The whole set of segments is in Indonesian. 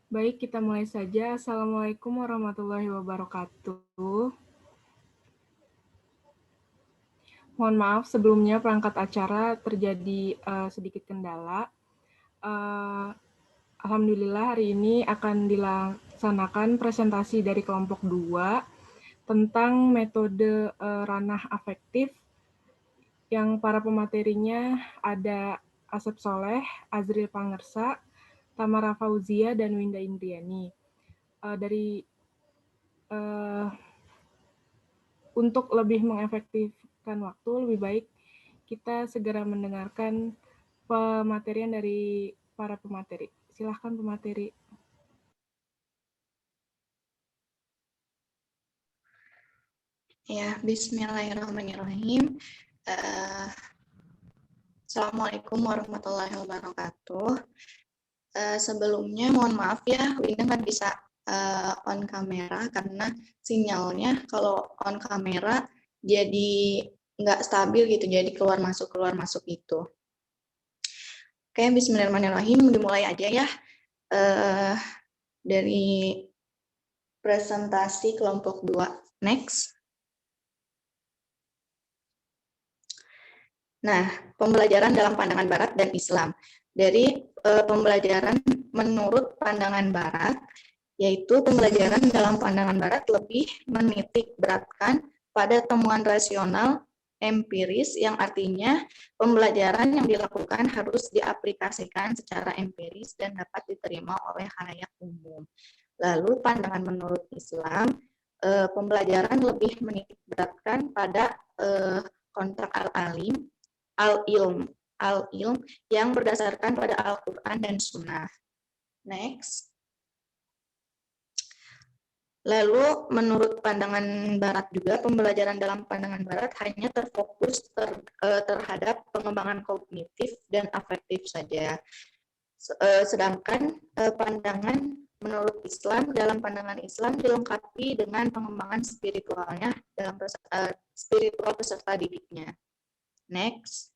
Baik, kita mulai saja. Assalamualaikum warahmatullahi wabarakatuh. Mohon maaf sebelumnya perangkat acara terjadi sedikit kendala. Uh, Alhamdulillah hari ini akan dilaksanakan presentasi dari kelompok 2 tentang metode ranah afektif yang para pematerinya ada Asep Soleh, Azril Pangersa, Tamara Fauzia, dan Winda Indriani. Untuk lebih mengefektifkan waktu, lebih baik kita segera mendengarkan pematerian dari para pemateri. Silahkan pemateri. Ya, bismillahirrahmanirrahim. Assalamualaikum warahmatullahi wabarakatuh. Sebelumnya mohon maaf ya, Winda nggak bisa on kamera karena sinyalnya kalau on kamera jadi nggak stabil gitu, jadi keluar masuk gitu. Oke, bismillahirrahmanirrahim, dimulai aja ya. Dari presentasi kelompok 2. Next. Nah, pembelajaran dalam pandangan Barat dan Islam. Dari pembelajaran menurut pandangan Barat, yaitu pembelajaran dalam pandangan Barat lebih menitik beratkan pada temuan rasional empiris, yang artinya pembelajaran yang dilakukan harus diaplikasikan secara empiris dan dapat diterima oleh khalayak umum. Lalu pandangan menurut Islam, pembelajaran lebih menitik beratkan pada kontak al-alim, al-ilm yang berdasarkan pada Al-Quran dan Sunnah. Next. Lalu menurut pandangan Barat juga, pembelajaran dalam pandangan Barat hanya terfokus terhadap pengembangan kognitif dan afektif saja. Sedangkan pandangan menurut Islam, dalam pandangan Islam dilengkapi dengan pengembangan spiritualnya dalam spiritual peserta didiknya. Next.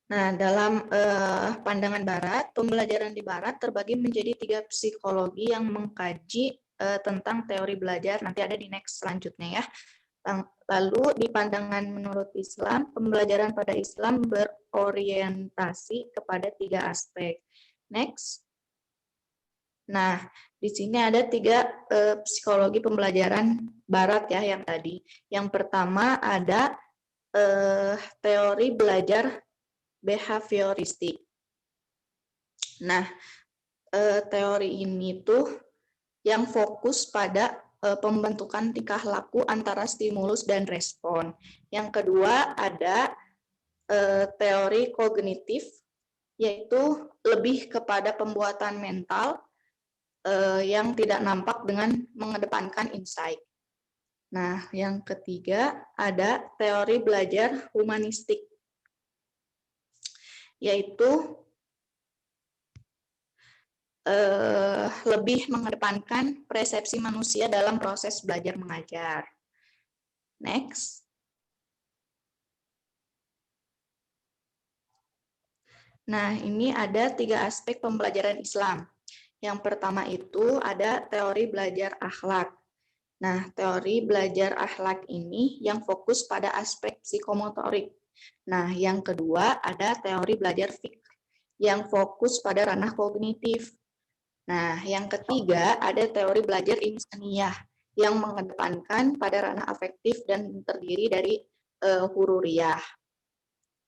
Nah, dalam pandangan Barat, pembelajaran di Barat terbagi menjadi 3 psikologi yang mengkaji tentang teori belajar. Nanti ada di next selanjutnya ya. Lalu di pandangan menurut Islam, pembelajaran pada Islam berorientasi kepada 3 aspek. Next. Nah, di sini ada 3 psikologi pembelajaran Barat ya yang tadi. Yang pertama ada teori belajar behavioristik. Nah, teori ini tuh yang fokus pada pembentukan tingkah laku antara stimulus dan respon. Yang kedua ada teori kognitif, yaitu lebih kepada pembuatan mental yang tidak nampak dengan mengedepankan insight. Nah, yang ketiga ada teori belajar humanistik, yaitu lebih mengedepankan persepsi manusia dalam proses belajar mengajar. Next. Nah, ini ada 3 aspek pembelajaran Islam. Yang pertama itu ada teori belajar akhlak. Nah, teori belajar akhlak ini yang fokus pada aspek psikomotorik. Nah, yang kedua ada teori belajar fikih yang fokus pada ranah kognitif. Nah, yang ketiga ada teori belajar insaniyah yang mengedepankan pada ranah afektif dan terdiri dari hururiyah.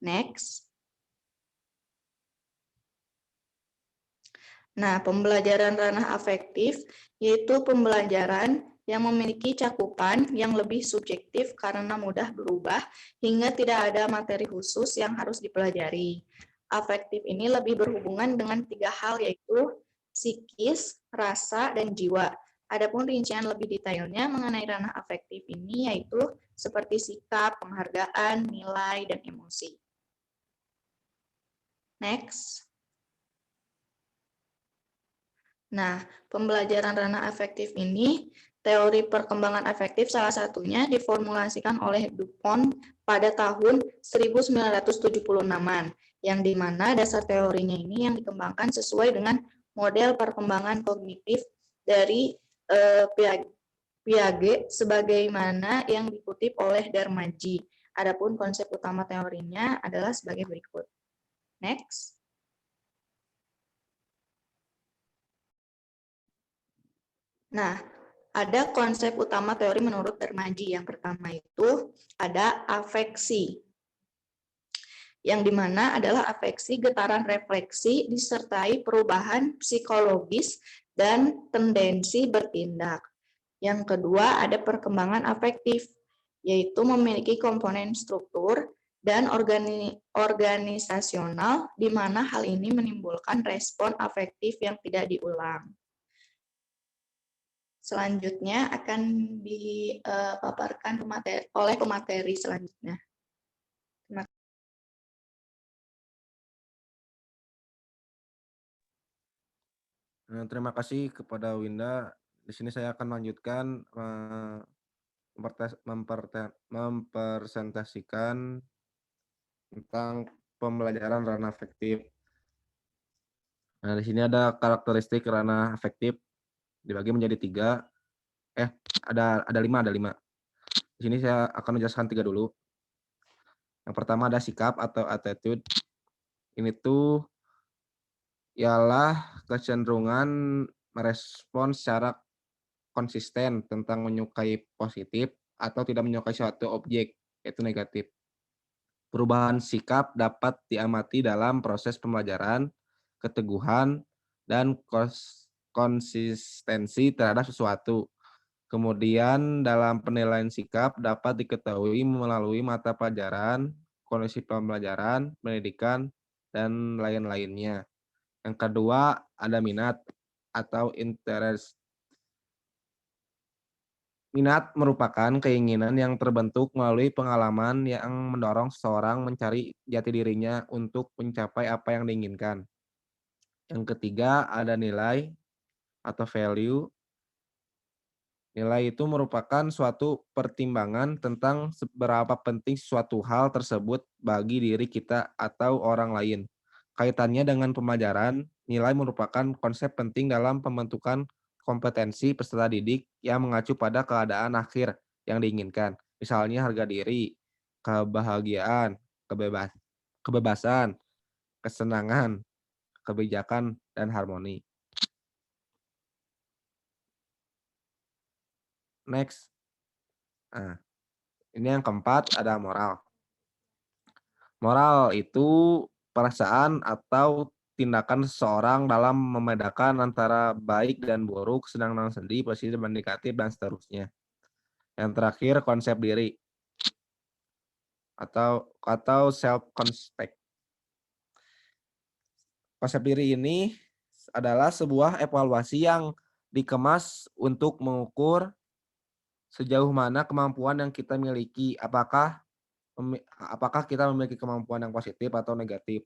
Next. Nah, pembelajaran ranah afektif yaitu pembelajaran yang memiliki cakupan yang lebih subjektif karena mudah berubah hingga tidak ada materi khusus yang harus dipelajari. Afektif ini lebih berhubungan dengan 3 hal, yaitu psikis, rasa, dan jiwa. Adapun rincian lebih detailnya mengenai ranah afektif ini yaitu seperti sikap, penghargaan, nilai, dan emosi. Next. Nah, pembelajaran ranah afektif ini Teori perkembangan afektif salah satunya diformulasikan oleh Dupont pada tahun 1976-an, yang dimana dasar teorinya ini yang dikembangkan sesuai dengan model perkembangan kognitif dari Piaget sebagaimana yang dikutip oleh Darmaji. Adapun konsep utama teorinya adalah sebagai berikut. Next. Nah, ada konsep utama teori menurut Darmaji. Yang pertama itu ada afeksi, yang dimana adalah afeksi getaran refleksi disertai perubahan psikologis dan tendensi bertindak. Yang kedua ada perkembangan afektif, yaitu memiliki komponen struktur dan organisasional, di mana hal ini menimbulkan respon afektif yang tidak diulang. Selanjutnya akan dipaparkan oleh pemateri selanjutnya. Terima kasih kepada Winda. Di sini saya akan melanjutkan mempresentasikan tentang pembelajaran ranah afektif. Nah, di sini ada karakteristik ranah afektif dibagi menjadi 3. Ada 5. Di sini saya akan menjelaskan 3 dulu. Yang pertama ada sikap atau attitude. Ini tuh ialah kecenderungan merespon secara konsisten tentang menyukai positif atau tidak menyukai suatu objek, yaitu negatif. Perubahan sikap dapat diamati dalam proses pembelajaran, keteguhan, dan konsistensi terhadap sesuatu. Kemudian dalam penilaian sikap dapat diketahui melalui mata pelajaran, kondisi pembelajaran, pendidikan, dan lain-lainnya. Yang kedua ada minat atau interest. Minat merupakan keinginan yang terbentuk melalui pengalaman yang mendorong seseorang mencari jati dirinya untuk mencapai apa yang diinginkan. Yang ketiga ada nilai atau value. Nilai itu merupakan suatu pertimbangan tentang seberapa penting suatu hal tersebut bagi diri kita atau orang lain. Kaitannya dengan pembelajaran, nilai merupakan konsep penting dalam pembentukan kompetensi peserta didik yang mengacu pada keadaan akhir yang diinginkan. Misalnya harga diri, kebahagiaan, kebebasan, kesenangan, kebijakan, dan harmoni. Next. Nah, ini yang keempat ada moral. Moral itu perasaan atau tindakan seseorang dalam membedakan antara baik dan buruk, senang dan sedih, positif dan negatif, dan seterusnya. Yang terakhir konsep diri atau self concept. Konsep diri ini adalah sebuah evaluasi yang dikemas untuk mengukur sejauh mana kemampuan yang kita miliki, apakah kita memiliki kemampuan yang positif atau negatif.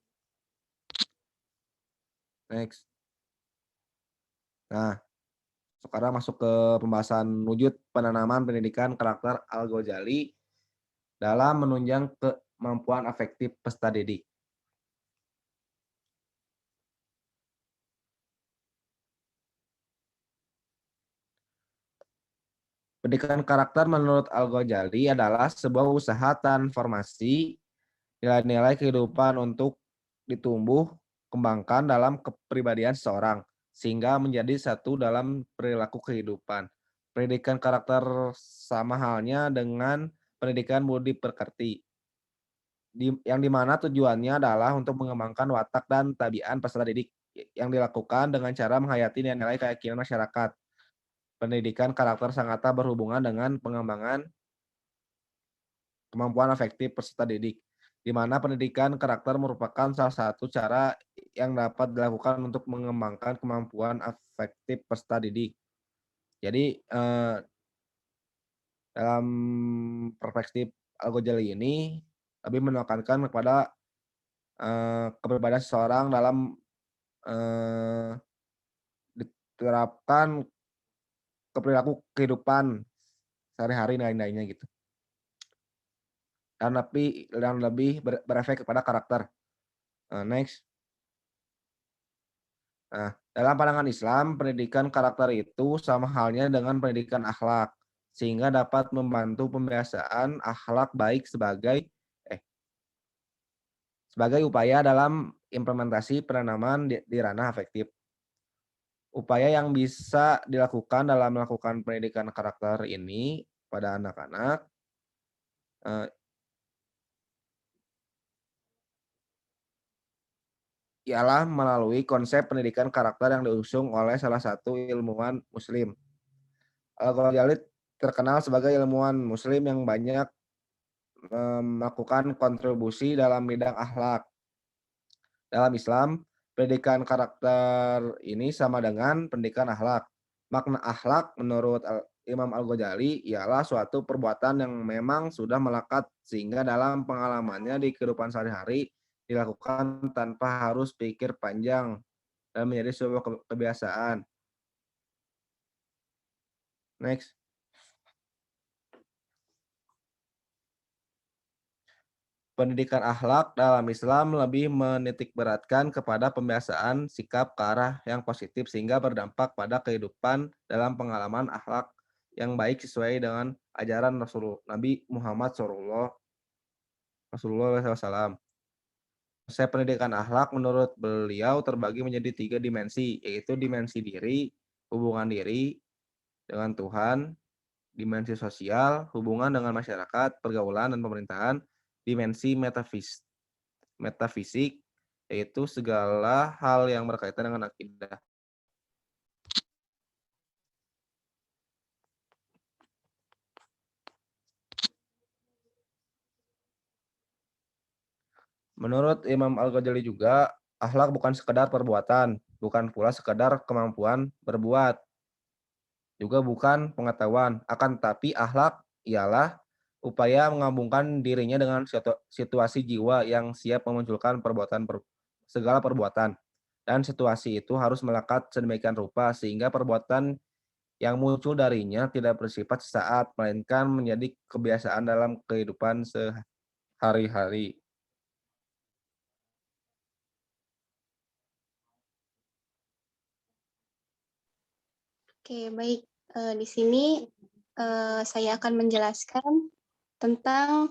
Next. Nah, sekarang masuk ke pembahasan wujud penanaman pendidikan karakter Al-Ghazali dalam menunjang kemampuan afektif peserta didik. Pendidikan karakter menurut Al-Ghazali adalah sebuah usaha transformasi nilai-nilai kehidupan untuk ditumbuh kembangkan dalam kepribadian seseorang sehingga menjadi satu dalam perilaku kehidupan. Pendidikan karakter sama halnya dengan pendidikan budi pekerti, yang dimana tujuannya adalah untuk mengembangkan watak dan tabiat peserta didik yang dilakukan dengan cara menghayati nilai-nilai keyakinan masyarakat. Pendidikan karakter sangatlah berhubungan dengan pengembangan kemampuan afektif peserta didik, di mana pendidikan karakter merupakan salah satu cara yang dapat dilakukan untuk mengembangkan kemampuan afektif peserta didik. Jadi dalam perspektif Al-Ghazali ini lebih menekankan kepada kepribadian seseorang dalam diterapkan ke perilaku kehidupan sehari-hari nilai-nilainya gitu. Dan lebih berefek kepada karakter. Next. Nah, dalam pandangan Islam, pendidikan karakter itu sama halnya dengan pendidikan akhlak, sehingga dapat membantu pembiasaan akhlak baik sebagai upaya dalam implementasi penanaman di ranah afektif. Upaya yang bisa dilakukan dalam melakukan pendidikan karakter ini pada anak-anak eh, ialah melalui konsep pendidikan karakter yang diusung oleh salah satu ilmuwan Muslim. Al-Ghazali terkenal sebagai ilmuwan Muslim yang banyak melakukan kontribusi dalam bidang akhlak. Dalam Islam, pendidikan karakter ini sama dengan pendidikan akhlak. Makna akhlak menurut Imam Al-Ghazali ialah suatu perbuatan yang memang sudah melekat sehingga dalam pengalamannya di kehidupan sehari-hari dilakukan tanpa harus pikir panjang dan menjadi sebuah kebiasaan. Next. Pendidikan akhlak dalam Islam lebih menitikberatkan kepada pembiasaan sikap ke arah yang positif sehingga berdampak pada kehidupan dalam pengalaman akhlak yang baik sesuai dengan ajaran Nabi Muhammad SAW. Konsep pendidikan akhlak menurut beliau terbagi menjadi 3 dimensi, yaitu dimensi diri, hubungan diri dengan Tuhan, dimensi sosial, hubungan dengan masyarakat, pergaulan, dan pemerintahan, dimensi metafisik, yaitu segala hal yang berkaitan dengan akidah. Menurut Imam Al-Ghazali juga, akhlak bukan sekedar perbuatan, bukan pula sekedar kemampuan berbuat, juga bukan pengetahuan, akan tetapi akhlak ialah upaya menggabungkan dirinya dengan situasi jiwa yang siap memunculkan segala perbuatan. Dan situasi itu harus melekat sedemikian rupa sehingga perbuatan yang muncul darinya tidak bersifat sesaat, melainkan menjadi kebiasaan dalam kehidupan sehari-hari. Oke, baik. Di sini saya akan menjelaskan tentang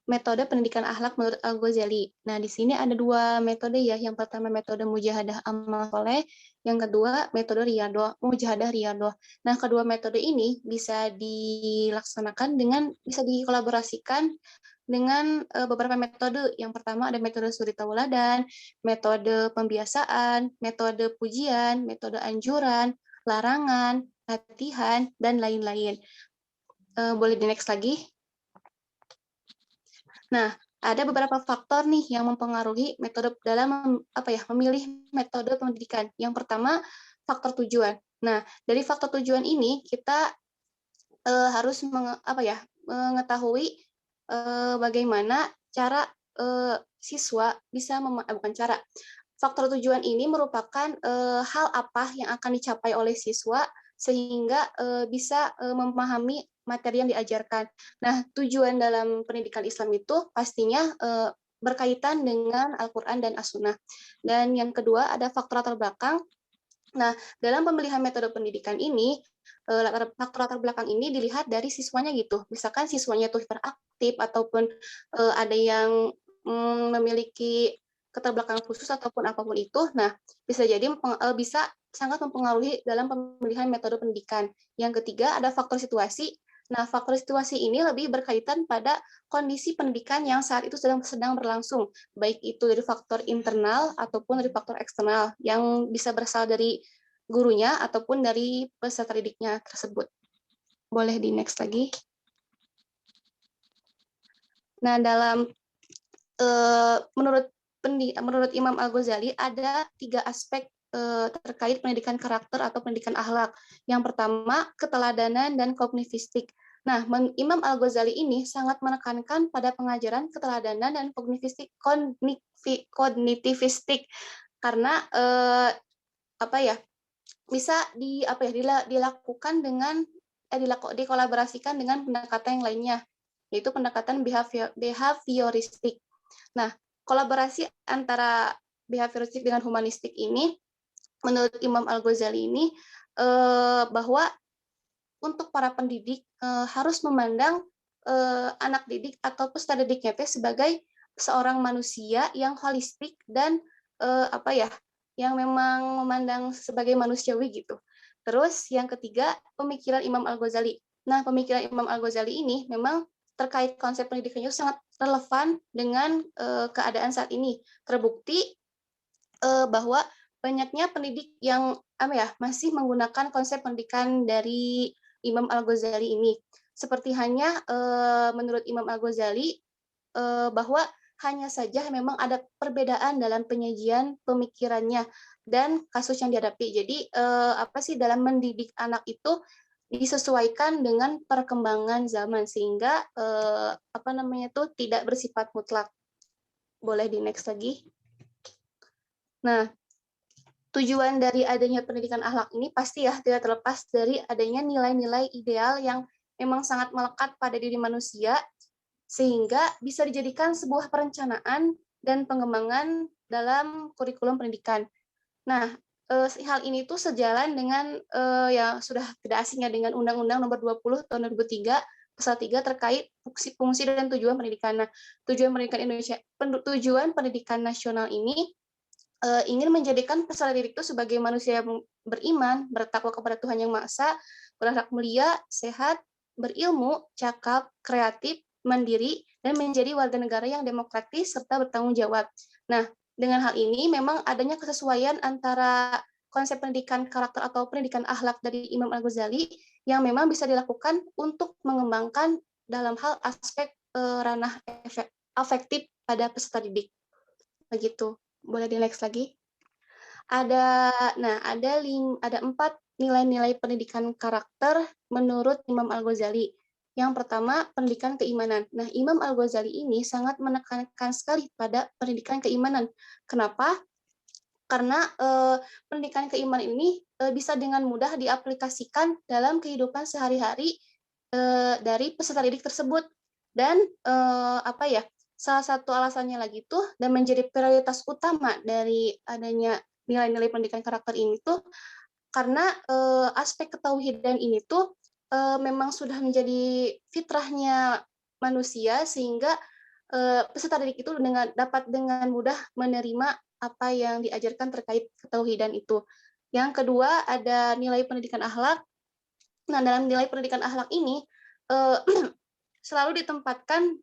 metode pendidikan akhlak menurut Al-Ghazali. Nah, di sini ada 2 metode ya. Yang pertama metode mujahadah amal soleh, yang kedua metode mujahadah riyadoh. Nah, kedua metode ini bisa dilaksanakan bisa dikolaborasikan dengan beberapa metode. Yang pertama ada metode suri tauladan, metode pembiasaan, metode pujian, metode anjuran, larangan, latihan, dan lain-lain. Boleh di next lagi? Nah, ada beberapa faktor nih yang mempengaruhi metode dalam memilih metode pendidikan. Yang pertama, faktor tujuan. Nah, dari faktor tujuan ini kita harus mengetahui bagaimana cara siswa bisa faktor tujuan ini merupakan hal apa yang akan dicapai oleh siswa sehingga bisa memahami materi yang diajarkan. Nah, tujuan dalam pendidikan Islam itu pastinya berkaitan dengan Al-Quran dan As-Sunnah. Dan yang kedua ada faktor latar belakang. Nah, dalam pemilihan metode pendidikan ini, faktor latar belakang ini dilihat dari siswanya gitu. Misalkan siswanya itu hiperaktif ataupun ada yang memiliki keterbelakangan khusus ataupun apapun itu, nah bisa jadi bisa sangat mempengaruhi dalam pemilihan metode pendidikan. Yang ketiga ada faktor situasi. Nah, faktor situasi ini lebih berkaitan pada kondisi pendidikan yang saat itu sedang berlangsung, baik itu dari faktor internal ataupun dari faktor eksternal yang bisa berasal dari gurunya ataupun dari peserta didiknya tersebut. Boleh di next lagi. Nah, menurut Imam Al-Ghazali ada 3 aspek terkait pendidikan karakter atau pendidikan akhlak. Yang pertama, keteladanan dan kognitivistik. Nah, Imam Al-Ghazali ini sangat menekankan pada pengajaran keteladanan dan kognitivistik karena bisa dilakukan dengan dikolaborasikan dengan pendekatan yang lainnya, yaitu pendekatan behavioristik. Nah, kolaborasi antara behavioristik dengan humanistik ini, menurut Imam Al-Ghazali ini, bahwa untuk para pendidik harus memandang anak didik atau peserta didiknya sebagai seorang manusia yang holistik dan yang memang memandang sebagai manusiawi gitu. Terus yang ketiga, pemikiran Imam Al-Ghazali. Nah, pemikiran Imam Al-Ghazali ini memang terkait konsep pendidikan itu sangat relevan dengan keadaan saat ini. Terbukti bahwa banyaknya pendidik yang masih menggunakan konsep pendidikan dari Imam Al-Ghazali ini. Seperti hanya menurut Imam Al-Ghazali bahwa hanya saja memang ada perbedaan dalam penyajian pemikirannya dan kasus yang dihadapi. Jadi dalam mendidik anak itu disesuaikan dengan perkembangan zaman sehingga tidak bersifat mutlak. Boleh di next lagi. Nah, tujuan dari adanya pendidikan akhlak ini pasti ya tidak terlepas dari adanya nilai-nilai ideal yang memang sangat melekat pada diri manusia sehingga bisa dijadikan sebuah perencanaan dan pengembangan dalam kurikulum pendidikan. Nah, hal ini tuh sejalan dengan yang sudah tidak asing ya dengan Undang-Undang Nomor 20 Tahun 2003 Pasal 3 terkait fungsi dan tujuan pendidikan. Nah, tujuan pendidikan nasional ini ingin menjadikan peserta didik itu sebagai manusia yang beriman, bertakwa kepada Tuhan Yang Maha Esa, berakhlak mulia, sehat, berilmu, cakap, kreatif, mandiri, dan menjadi warga negara yang demokratis serta bertanggung jawab. Nah, dengan hal ini memang adanya kesesuaian antara konsep pendidikan karakter atau pendidikan akhlak dari Imam Al-Ghazali yang memang bisa dilakukan untuk mengembangkan dalam hal aspek ranah afektif pada peserta didik. Begitu. Boleh di next lagi. Ada 4 nilai-nilai pendidikan karakter menurut Imam Al-Ghazali. Yang pertama, pendidikan keimanan. Nah, Imam Al-Ghazali ini sangat menekankan sekali pada pendidikan keimanan. Kenapa? Karena pendidikan keimanan ini bisa dengan mudah diaplikasikan dalam kehidupan sehari-hari dari peserta didik tersebut. Dan salah satu alasannya lagi tuh dan menjadi prioritas utama dari adanya nilai-nilai pendidikan karakter ini tuh karena aspek ketauhidan ini tuh memang sudah menjadi fitrahnya manusia sehingga peserta didik itu dapat dengan mudah menerima apa yang diajarkan terkait ketauhidan itu. Yang kedua ada nilai pendidikan akhlak. Nah, dalam nilai pendidikan akhlak ini selalu ditempatkan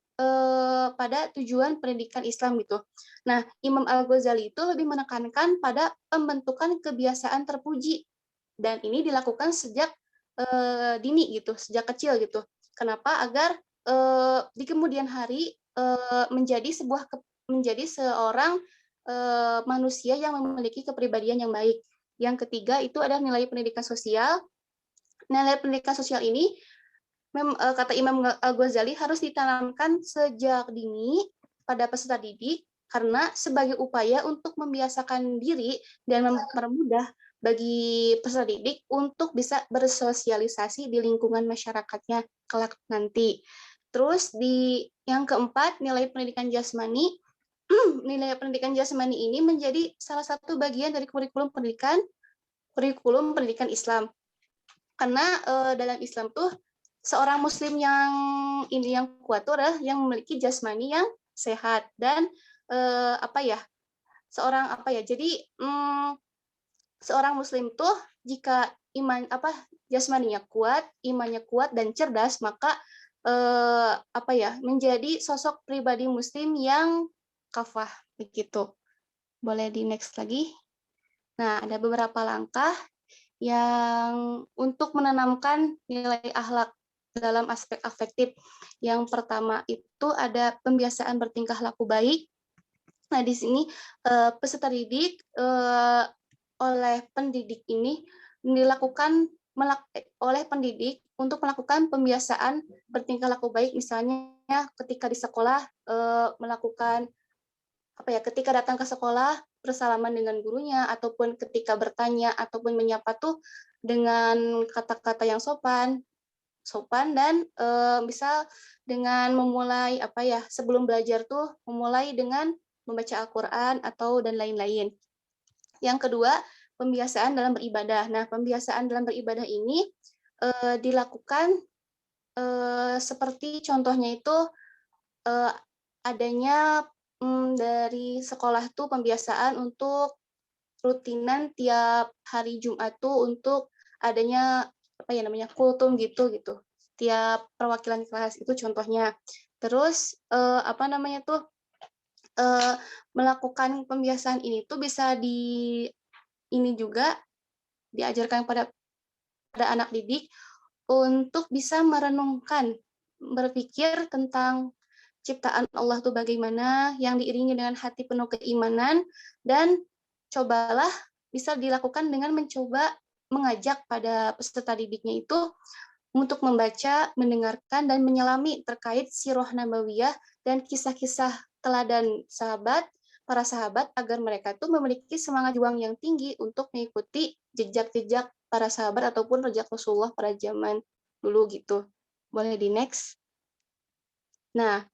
pada tujuan pendidikan Islam gitu. Nah, Imam Al-Ghazali itu lebih menekankan pada pembentukan kebiasaan terpuji dan ini dilakukan sejak dini gitu, sejak kecil gitu. Kenapa? Agar di kemudian hari menjadi seorang manusia yang memiliki kepribadian yang baik. Yang ketiga itu adalah nilai pendidikan sosial. Nilai pendidikan sosial ini kata Imam Al-Ghazali harus ditanamkan sejak dini pada peserta didik karena sebagai upaya untuk membiasakan diri dan mempermudah bagi peserta didik untuk bisa bersosialisasi di lingkungan masyarakatnya kelak nanti. Terus di yang keempat, nilai pendidikan jasmani. Nilai pendidikan jasmani ini menjadi salah satu bagian dari kurikulum pendidikan Islam. Karena dalam Islam tuh seorang muslim yang kuat tuh adalah yang memiliki jasmani yang sehat dan seorang muslim tuh jika jasmaninya kuat, imannya kuat dan cerdas maka menjadi sosok pribadi muslim yang kafah begitu. Boleh di next lagi. Nah, ada beberapa langkah yang untuk menanamkan nilai akhlak dalam aspek afektif. Yang pertama itu ada pembiasaan bertingkah laku baik. Nah, di sini peserta didik oleh pendidik ini dilakukan oleh pendidik untuk melakukan pembiasaan bertingkah laku baik, misalnya ketika di sekolah melakukan ketika datang ke sekolah bersalaman dengan gurunya, ataupun ketika bertanya, ataupun menyapa tuh dengan kata-kata yang sopan, dan misal dengan memulai sebelum belajar tuh memulai dengan membaca Al-Qur'an atau dan lain-lain. Yang kedua, pembiasaan dalam beribadah. Nah, pembiasaan dalam beribadah ini dilakukan seperti contohnya itu adanya dari sekolah tuh pembiasaan untuk rutinan tiap hari Jumat tuh untuk adanya kultum gitu. Tiap perwakilan kelas itu contohnya. Terus melakukan pembiasaan ini tuh bisa juga diajarkan pada anak didik untuk bisa merenungkan, berpikir tentang ciptaan Allah tuh bagaimana, yang diiringi dengan hati penuh keimanan, dan cobalah bisa dilakukan dengan mencoba mengajak pada peserta didiknya itu untuk membaca, mendengarkan, dan menyelami terkait sirah nabawiyah dan kisah-kisah teladan para sahabat agar mereka tuh memiliki semangat juang yang tinggi untuk mengikuti jejak-jejak para sahabat ataupun jejak Rasulullah pada zaman dulu gitu. Boleh di next? Nah,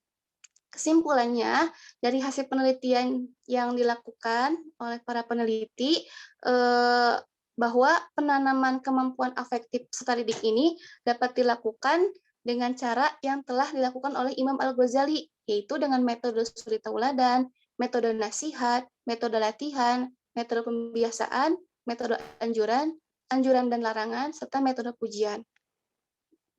kesimpulannya dari hasil penelitian yang dilakukan oleh para peneliti bahwa penanaman kemampuan afektif peserta didik ini dapat dilakukan dengan cara yang telah dilakukan oleh Imam Al-Ghazali, yaitu dengan metode suri tauladan, metode nasihat, metode latihan, metode pembiasaan, metode anjuran dan larangan, serta metode pujian.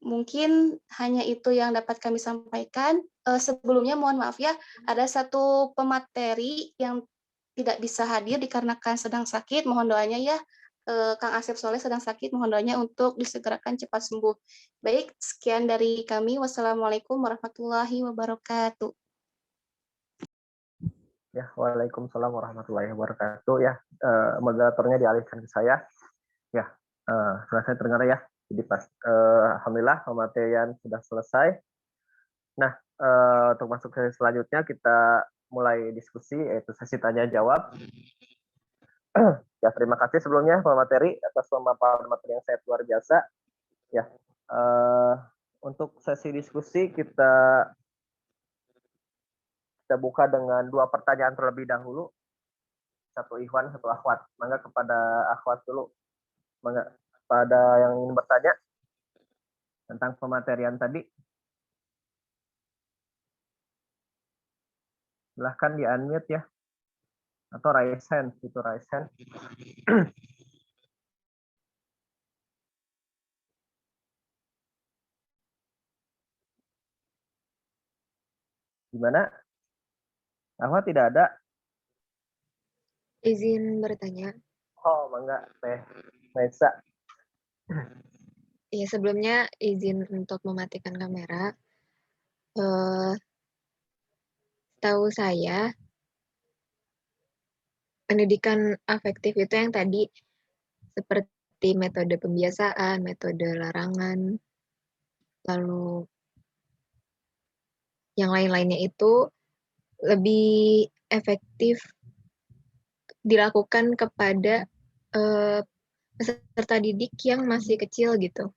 Mungkin hanya itu yang dapat kami sampaikan. Sebelumnya mohon maaf ya, ada satu pemateri yang tidak bisa hadir dikarenakan sedang sakit. Mohon doanya ya, Kang Asep Soleh sedang sakit, mohon doanya untuk disegerakan cepat sembuh. Baik, sekian dari kami. Wassalamualaikum warahmatullahi wabarakatuh. Ya, waalaikumsalam warahmatullahi wabarakatuh. Ya, moderatornya dialihkan ke saya. Ya, sudah saya terdengar ya. Jadi alhamdulillah pematerian sudah selesai. Nah, untuk masuk ke selanjutnya kita mulai diskusi yaitu sesi tanya jawab. Ya, terima kasih sebelumnya pemateri atas pemaparan materi yang sangat luar biasa. Ya, untuk sesi diskusi kita buka dengan 2 pertanyaan terlebih dahulu. Satu Ikhwan, satu Akhwat. Mangga kepada Akhwat dulu. Mangga pada yang ingin bertanya tentang pematerian tadi. Silahkan di-unmute ya. Atau raise hand, itu raise hand. Gimana? Ahmad tidak ada? Izin bertanya. Oh, mangga Teh Maisa. Ya, sebelumnya izin untuk mematikan kamera. Tahu saya, pendidikan afektif itu yang tadi seperti metode pembiasaan, metode larangan, lalu yang lain-lainnya itu lebih efektif dilakukan kepada peserta didik yang masih kecil gitu.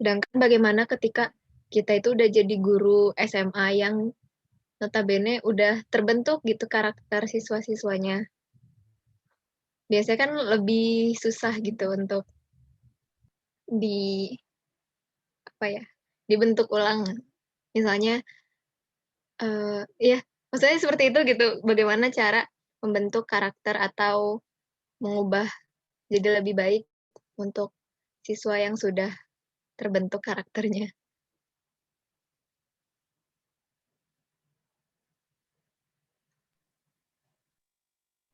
Sedangkan bagaimana ketika kita itu udah jadi guru SMA yang notabene udah terbentuk gitu karakter siswa-siswanya. Biasanya kan lebih susah gitu untuk dibentuk ulang. Misalnya, ya maksudnya seperti itu gitu. Bagaimana cara membentuk karakter atau mengubah jadi lebih baik untuk siswa yang sudah terbentuk karakternya.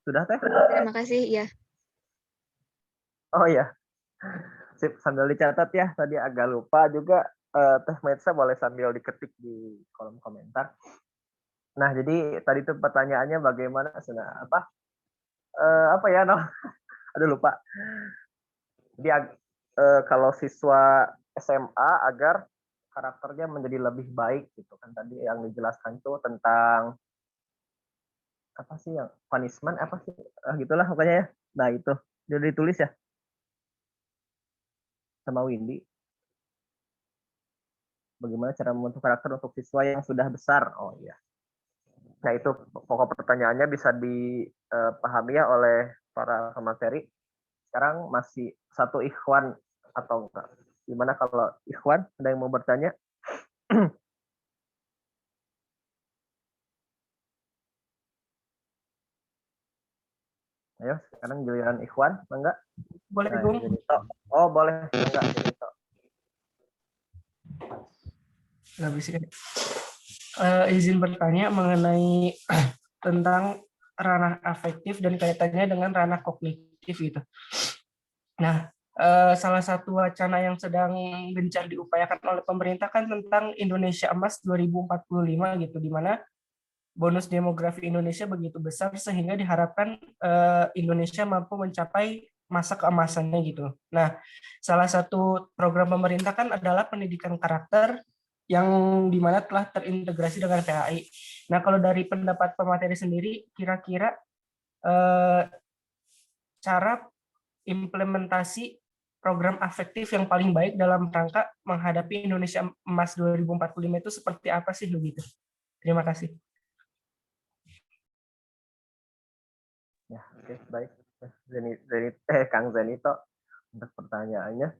Sudah Teh? Terima kasih ya. Oh ya. Sip, sambil dicatat ya. Tadi agak lupa juga Teh Maisa boleh sambil diketik di kolom komentar. Nah, jadi tadi itu pertanyaannya bagaimana apa ya, no? Aduh lupa. Jadi kalau siswa SMA agar karakternya menjadi lebih baik gitu kan tadi yang dijelaskan tuh tentang apa sih yang punishment apa sih gitulah pokoknya ya. Nah itu udah ditulis ya sama Windy. Bagaimana cara membentuk karakter untuk siswa yang sudah besar? Oh iya. Nah itu pokok pertanyaannya bisa dipahami ya oleh para pemateri. Sekarang masih satu ikhwan atau enggak? Gimana kalau ikhwan ada yang mau bertanya? Ayo sekarang giliran ikhwan, enggak? Boleh, Nah, Gung? Jenito. Oh boleh, enggak Jenito. Nggak bisa. Izin bertanya mengenai tentang ranah afektif dan kaitannya dengan ranah kognitif gitu. Nah, salah satu wacana yang sedang gencar diupayakan oleh pemerintah kan tentang Indonesia Emas 2045 gitu, di mana bonus demografi Indonesia begitu besar sehingga diharapkan Indonesia mampu mencapai masa keemasannya gitu. Nah, salah satu program pemerintah kan adalah pendidikan karakter yang dimana telah terintegrasi dengan PAI. Nah, kalau dari pendapat pemateri sendiri, kira-kira cara implementasi program afektif yang paling baik dalam rangka menghadapi Indonesia Emas 2045 itu seperti apa sih begitu? Terima kasih. Ya, oke, baik. Kang Zenito untuk pertanyaannya.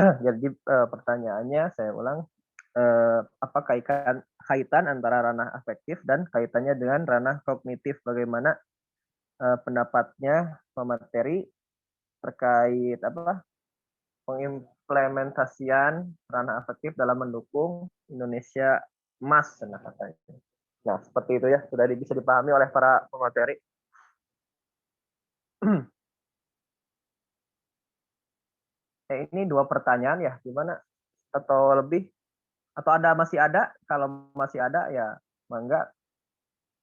Jadi pertanyaannya saya ulang, apa kaitan antara ranah afektif dan kaitannya dengan ranah kognitif? Bagaimana pendapatnya pemateri terkait apa pengimplementasian ranah afektif dalam mendukung Indonesia Emas, nah katanya. Nah, seperti itu ya, sudah bisa dipahami oleh para pemateri. Ini 2 pertanyaan ya, gimana? Atau lebih? Atau masih ada? Kalau masih ada ya mangga.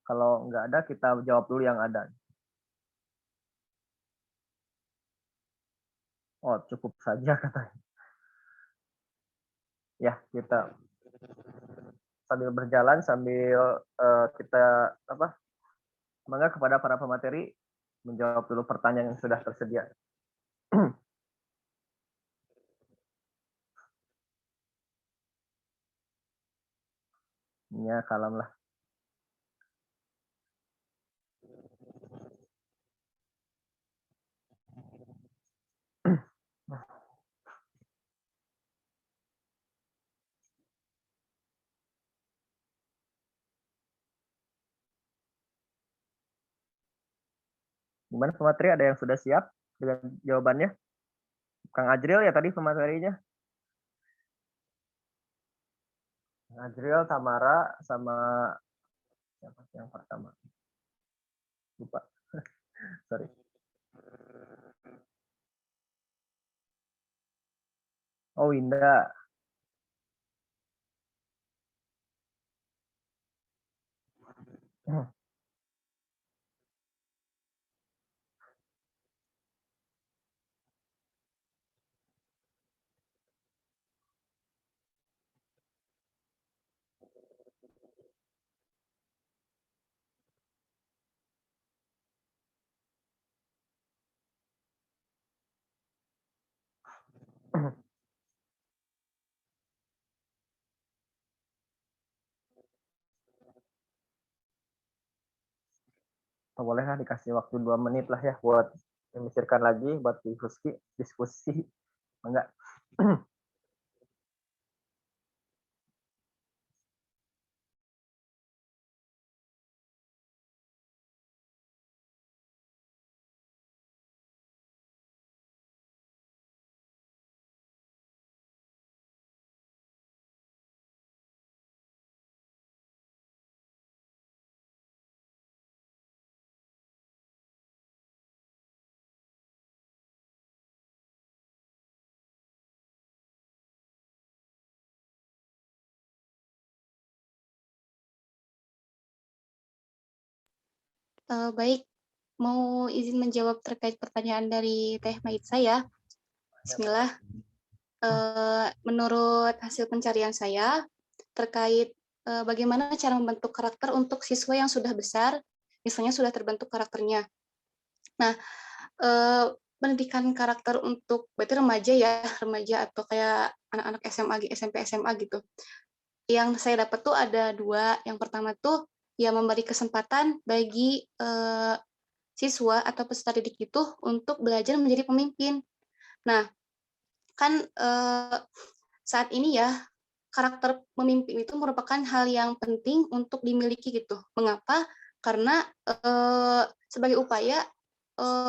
Kalau nggak ada kita jawab dulu yang ada. Oh, cukup saja katanya. Ya, kita sambil berjalan sambil kita mangga kepada para pemateri menjawab dulu pertanyaan yang sudah tersedia. Ya, kalem lah. Gimana pemateri, ada yang sudah siap dengan jawabannya? Kang Ajril ya tadi pematerinya. Kang Ajril, Tamara, sama siapa yang pertama? Lupa. Sorry. Oh, Winda. Bolehlah dikasih waktu 2 menit lah ya buat memikirkan lagi, buat diskusi. Enggak. Baik, mau izin menjawab terkait pertanyaan dari Teh Maitza ya. Bismillah. Menurut hasil pencarian saya terkait bagaimana cara membentuk karakter untuk siswa yang sudah besar, misalnya sudah terbentuk karakternya. Nah, pendidikan karakter untuk berarti remaja ya, remaja atau kayak anak-anak SMA, SMP, SMA gitu. Yang saya dapat tuh ada 2. Yang pertama tuh ya memberi kesempatan bagi siswa atau peserta didik itu untuk belajar menjadi pemimpin. Nah, kan saat ini ya karakter pemimpin itu merupakan hal yang penting untuk dimiliki gitu. Mengapa? Karena sebagai upaya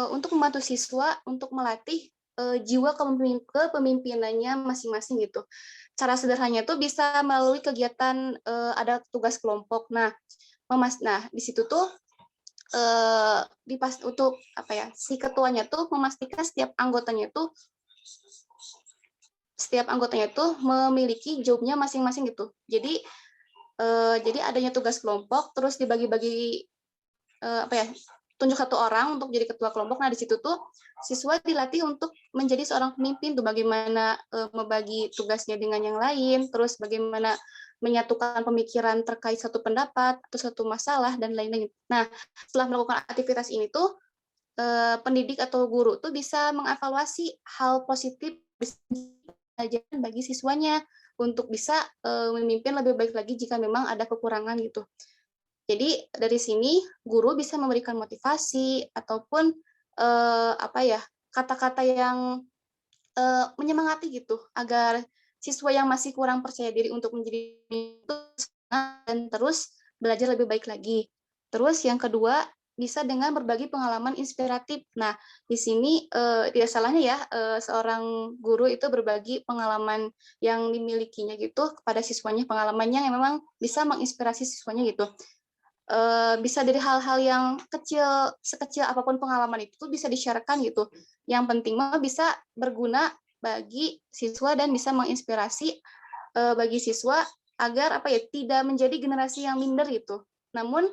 untuk membantu siswa untuk melatih jiwa kepemimpinannya masing-masing gitu. Cara sederhananya itu bisa melalui kegiatan ada tugas kelompok. Nah, di situ tuh untuk apa ya, si ketuanya tuh memastikan setiap anggotanya tuh memiliki jobnya masing-masing gitu. Jadi adanya tugas kelompok terus dibagi-bagi apa ya, tunjuk satu orang untuk jadi ketua kelompok. Nah, di situ tuh siswa dilatih untuk menjadi seorang pemimpin tuh, bagaimana membagi tugasnya dengan yang lain, terus bagaimana menyatukan pemikiran terkait satu pendapat atau satu masalah dan lain-lain. Nah, setelah melakukan aktivitas ini tuh pendidik atau guru tuh bisa mengevaluasi hal positif pelajaran bagi siswanya untuk bisa memimpin lebih baik lagi jika memang ada kekurangan gitu. Jadi dari sini guru bisa memberikan motivasi ataupun apa ya, kata-kata yang menyemangati gitu agar siswa yang masih kurang percaya diri untuk menjadi itu dan terus belajar lebih baik lagi. Terus yang kedua bisa dengan berbagi pengalaman inspiratif. Nah, di sini tidak salahnya ya seorang guru itu berbagi pengalaman yang dimilikinya gitu kepada siswanya, pengalamannya yang memang bisa menginspirasi siswanya gitu. Bisa dari hal-hal yang kecil, sekecil apapun pengalaman itu bisa di-share-kan gitu. Yang penting mah bisa berguna bagi siswa dan bisa menginspirasi bagi siswa agar apa ya, tidak menjadi generasi yang minder gitu. Namun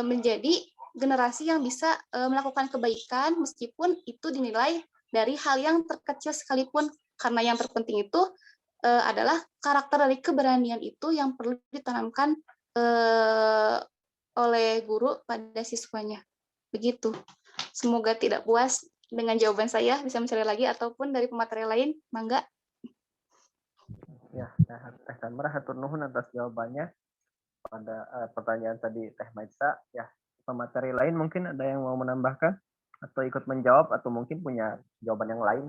menjadi generasi yang bisa melakukan kebaikan meskipun itu dinilai dari hal yang terkecil sekalipun, karena yang terpenting itu adalah karakter dari keberanian itu yang perlu ditanamkan oleh guru pada siswanya. Begitu. Semoga tidak puas dengan jawaban saya, bisa mencari lagi ataupun dari pemateri lain, mangga. Ya, Teh Tamara hatur nuhun atas jawabannya pada pertanyaan tadi Teh Maitsa. Ya, pemateri lain mungkin ada yang mau menambahkan atau ikut menjawab atau mungkin punya jawaban yang lain.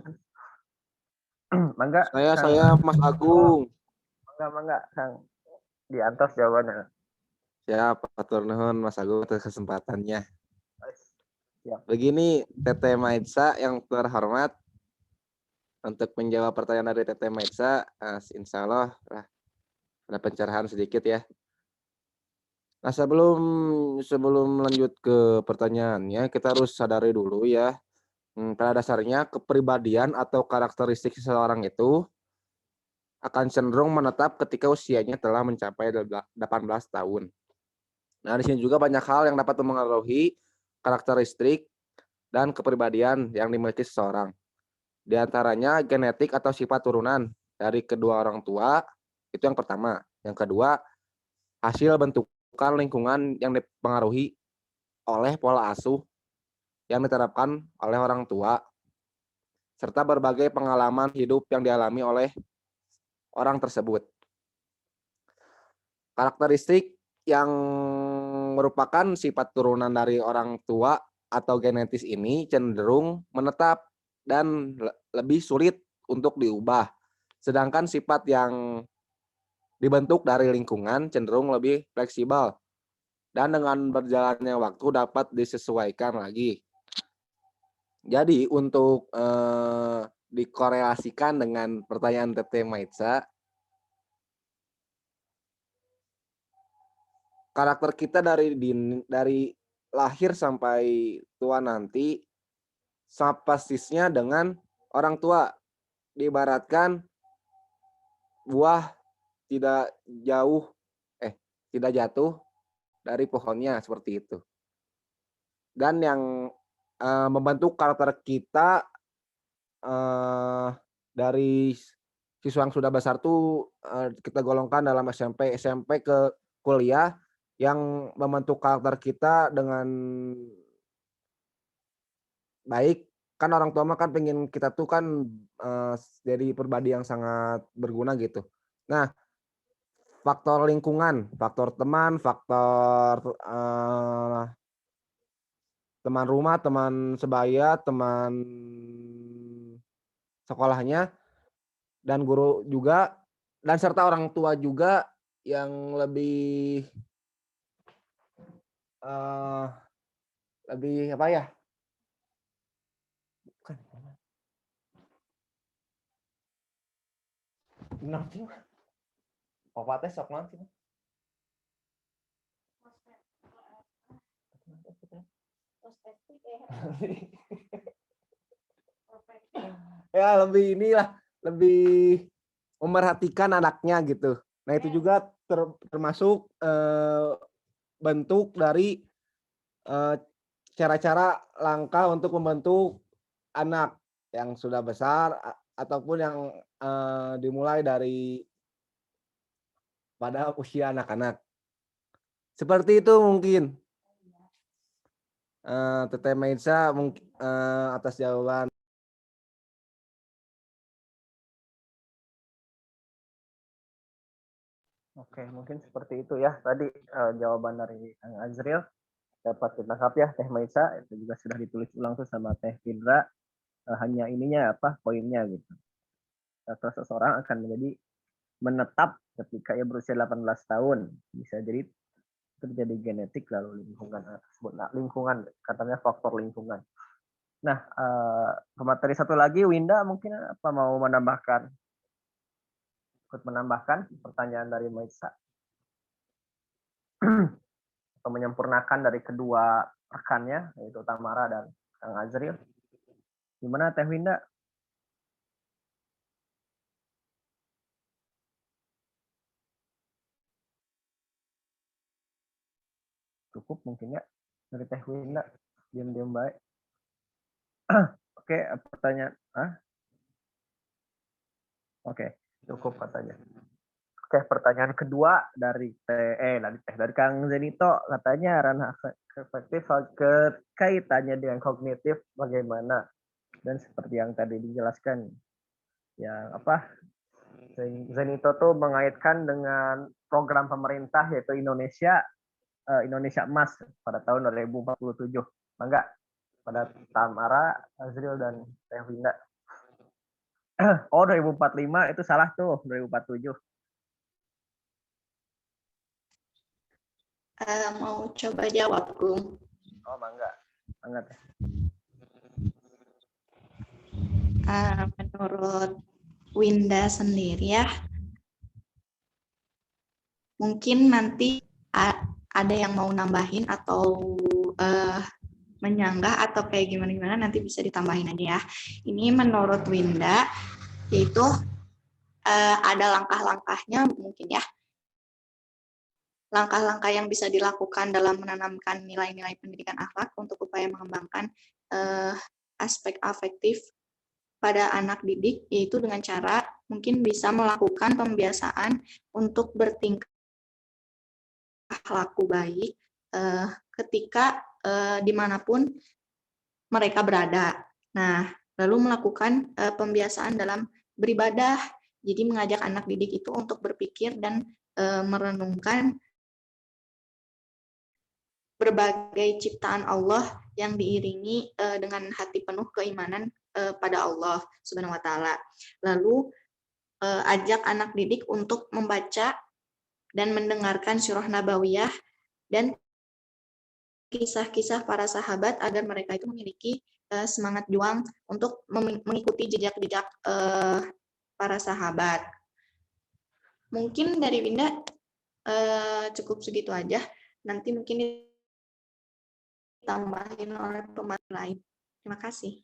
Mangga. Saya Mas Agung. Mangga, Kang. Diantos jawabannya. Siap, atur nuhun Mas Agung atas kesempatannya. Siap. Begini, Teteh Maitsa yang terhormat, untuk menjawab pertanyaan dari Teteh Maitsa, insya Allah ada pencerahan sedikit ya. Nah, sebelum lanjut ke pertanyaannya, kita harus sadari dulu ya, pada dasarnya kepribadian atau karakteristik seseorang itu akan cenderung menetap ketika usianya telah mencapai 18 tahun. Nah, di sini juga banyak hal yang dapat mempengaruhi karakteristik dan kepribadian yang dimiliki seseorang. Di antaranya genetik atau sifat turunan dari kedua orang tua, itu yang pertama. Yang kedua, hasil bentukan lingkungan yang dipengaruhi oleh pola asuh yang diterapkan oleh orang tua, serta berbagai pengalaman hidup yang dialami oleh orang tersebut. Karakteristik yang merupakan sifat turunan dari orang tua atau genetis ini cenderung menetap dan lebih sulit untuk diubah. Sedangkan sifat yang dibentuk dari lingkungan cenderung lebih fleksibel dan dengan berjalannya waktu dapat disesuaikan lagi. Jadi untuk dikorelasikan dengan pertanyaan Teteh Maitsa, karakter kita dari lahir sampai tua nanti sama persisnya dengan orang tua. Diibaratkan buah tidak jatuh dari pohonnya seperti itu. Dan yang membentuk karakter kita dari siswa yang sudah besar tuh kita golongkan dalam SMP ke kuliah yang membentuk karakter kita dengan baik. Kan orang tua mah kan pengen kita tuh kan jadi pribadi yang sangat berguna gitu. Nah, faktor lingkungan, faktor teman, faktor teman rumah, teman sebaya, teman sekolahnya, dan guru juga, dan serta orang tua juga yang eh, lebih apa ya? Bukan. Nanti Papa teh sok nanti. Ya lebih inilah, lebih memerhatikan anaknya gitu. Nah itu juga termasuk bentuk dari cara-cara langkah untuk membentuk anak yang sudah besar ataupun yang dimulai dari pada usia anak-anak. Seperti itu mungkin. Teteh Maisa mungkin atas jawaban. Oke, mungkin seperti itu ya. Tadi jawaban dari Kang Azril dapat ditangkap ya, Teh Maisa. Itu juga sudah ditulis ulang tuh sama Teh Fidra. Hanya ininya apa poinnya gitu. Terus seseorang akan menetap ketika ia berusia 18 tahun. Bisa jadi terjadi genetik lalu lingkungan tersebut. Nah, lingkungan katanya faktor lingkungan. Nah, pemateri satu lagi Winda mungkin apa mau menambahkan? Ikut menambahkan pertanyaan dari Maisa atau menyempurnakan dari kedua rekannya yaitu Tamara dan Kang Azril. Gimana Teh Winda? Cukup mungkin ya dari Teh Winda, diam-diam baik. Oke, pertanyaan. Oke, cukup katanya. Oke, pertanyaan kedua dari dari Kang Zenito katanya ranah afektif kaitannya dengan kognitif bagaimana, dan seperti yang tadi dijelaskan yang apa Zenito tuh mengaitkan dengan program pemerintah yaitu Indonesia Emas pada tahun 2047. Mangga pada Tamara, Azril dan Teh Winda. Oh 2045 itu salah tuh 2047. Mau coba jawab, Gung. Oh, mangga. Mangga Teh. Menurut Winda sendiri ya, mungkin nanti ada yang mau nambahin atau menyanggah atau kayak gimana nanti bisa ditambahin aja ya. Ini menurut Winda yaitu ada langkah-langkahnya mungkin ya. Langkah-langkah yang bisa dilakukan dalam menanamkan nilai-nilai pendidikan akhlak untuk upaya mengembangkan aspek afektif pada anak didik, yaitu dengan cara mungkin bisa melakukan pembiasaan untuk bertingkah laku baik ketika dimanapun mereka berada. Nah, lalu melakukan pembiasaan dalam beribadah, jadi mengajak anak didik itu untuk berpikir dan merenungkan berbagai ciptaan Allah yang diiringi dengan hati penuh keimanan pada Allah Subhanahu wa taala. Lalu ajak anak didik untuk membaca dan mendengarkan surah nabawiyah dan kisah-kisah para sahabat agar mereka itu memiliki semangat juang untuk mengikuti jejak-jejak para sahabat. Mungkin dari Winda cukup segitu aja. Nanti mungkin ditambahin oleh pemateri lain. Terima kasih.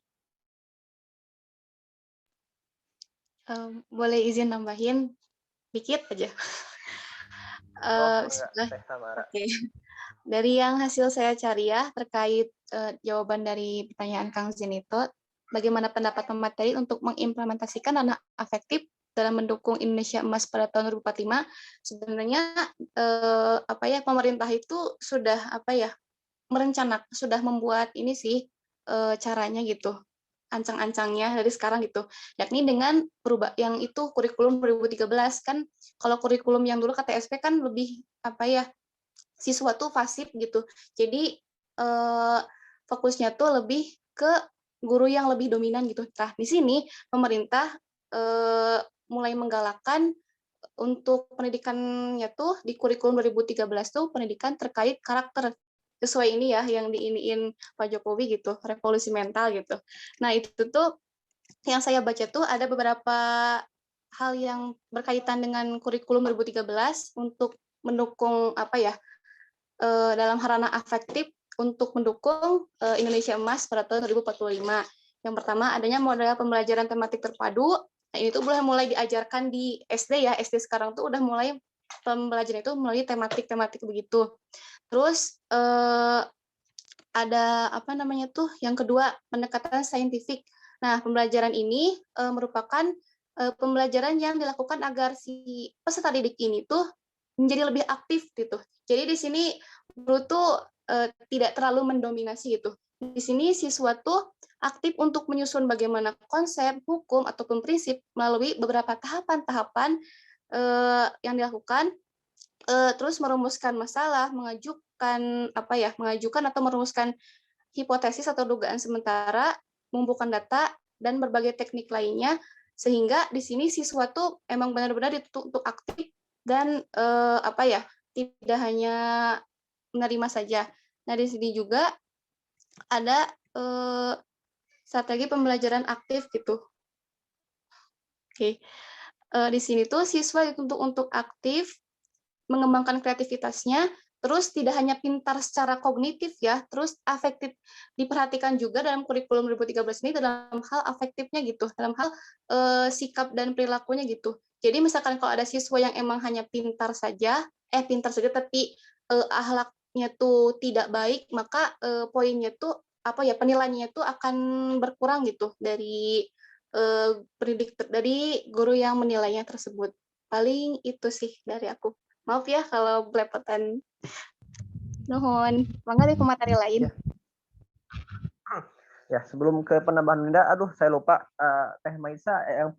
Boleh izin nambahin dikit aja. Oke. Dari yang hasil saya cari ya terkait jawaban dari pertanyaan Kang Zenito, bagaimana pendapat pemateri untuk mengimplementasikan ranah afektif dalam mendukung Indonesia Emas pada tahun 2045, sebenarnya pemerintah itu sudah sudah membuat ini sih caranya gitu, ancang-ancangnya dari sekarang gitu, yakni dengan yang itu kurikulum 2013 kan. Kalau kurikulum yang dulu KTSP kan lebih siswa tuh pasif gitu, jadi fokusnya tuh lebih ke guru yang lebih dominan gitu. Nah, di sini pemerintah mulai menggalakkan untuk pendidikannya tuh di kurikulum 2013 tuh pendidikan terkait karakter, sesuai ini ya yang diiniin Pak Jokowi gitu, revolusi mental gitu. Nah, itu tuh yang saya baca tuh ada beberapa hal yang berkaitan dengan kurikulum 2013 untuk mendukung dalam ranah afektif untuk mendukung Indonesia Emas pada tahun 2045. Yang pertama, adanya model pembelajaran tematik terpadu. Nah, ini tuh mulai diajarkan di SD ya. SD sekarang tuh udah mulai pembelajaran itu melalui tematik-tematik begitu. Terus ada yang kedua, pendekatan saintifik. Nah, pembelajaran ini merupakan pembelajaran yang dilakukan agar si peserta didik ini tuh menjadi lebih aktif gitu. Jadi di sini guru tuh tidak terlalu mendominasi gitu. Di sini siswa tuh aktif untuk menyusun bagaimana konsep, hukum, ataupun prinsip melalui beberapa tahapan-tahapan yang dilakukan, terus merumuskan masalah, mengajukan atau merumuskan hipotesis atau dugaan sementara, mengumpulkan data, dan berbagai teknik lainnya, sehingga di sini siswa tuh emang benar-benar dituntut untuk aktif dan tidak hanya menerima saja. Nah, di sini juga ada strategi pembelajaran aktif gitu. Oke. Di sini tuh siswa dituntut untuk aktif, mengembangkan kreativitasnya, terus tidak hanya pintar secara kognitif ya, terus afektif diperhatikan juga dalam kurikulum 2013 ini dalam hal afektifnya gitu, dalam hal sikap dan perilakunya gitu. Jadi misalkan kalau ada siswa yang emang hanya pintar saja tapi akhlaknya tuh tidak baik, maka poinnya tuh penilaiannya tuh akan berkurang gitu dari dari guru yang menilainya tersebut. Paling itu sih dari aku. Maaf ya kalau belepotan. Nuhun. Mangga deh ke materi lain. Ya, sebelum ke penambahan Linda, saya lupa Teh Maisa yang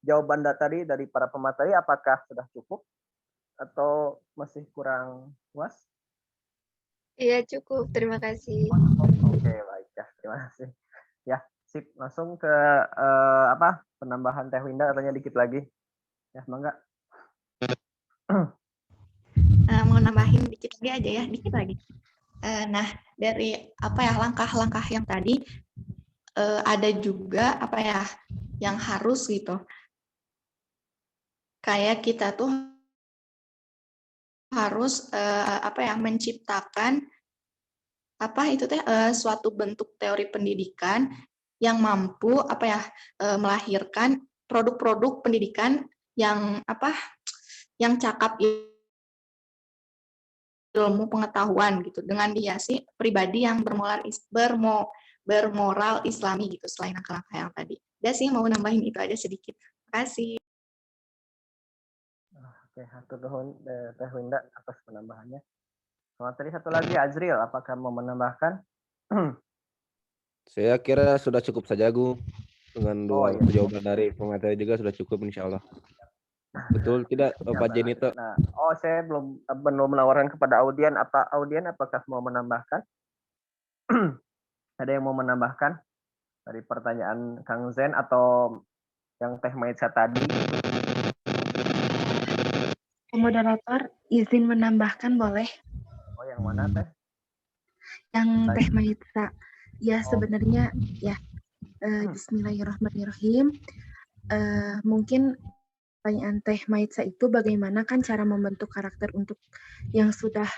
jawaban tadi dari para pemateri apakah sudah cukup atau masih kurang puas? Iya, cukup. Terima kasih. Oke, baik ya. Terima kasih. Ya, sip. Langsung ke penambahan Teh Winda katanya dikit lagi. Ya, mangga. Mau nambahin dikit lagi aja ya, dikit lagi. Nah, dari langkah-langkah yang tadi ada juga yang harus gitu. Kayak kita tuh harus menciptakan suatu bentuk teori pendidikan yang mampu melahirkan produk-produk pendidikan yang cakap ilmu pengetahuan gitu, dengan dihiasi pribadi yang bermoral Islami gitu, selain langkah-langkah yang tadi. Udah sih, mau nambahin itu aja sedikit. Terima kasih. Oke, hatur nuhun Teh Winda atas penambahannya. Tadi satu lagi Azril, apakah mau menambahkan? Saya kira sudah cukup saja, Gu. Dengan dua jawaban dari pemateri juga sudah cukup, insya Allah. Betul tidak, Pak Jenito? Nah, saya belum menawarkan kepada audien. Apakah mau menambahkan? Ada yang mau menambahkan dari pertanyaan Kang Zen atau yang Teh Maisa tadi? Moderator, izin menambahkan boleh? Oh, yang mana Teh? Yang Teh Maisa. Ya, sebenarnya ya. Bismillahirrahmanirrahim. Mungkin pertanyaan Teh Maitsa itu bagaimana kan cara membentuk karakter untuk yang sudah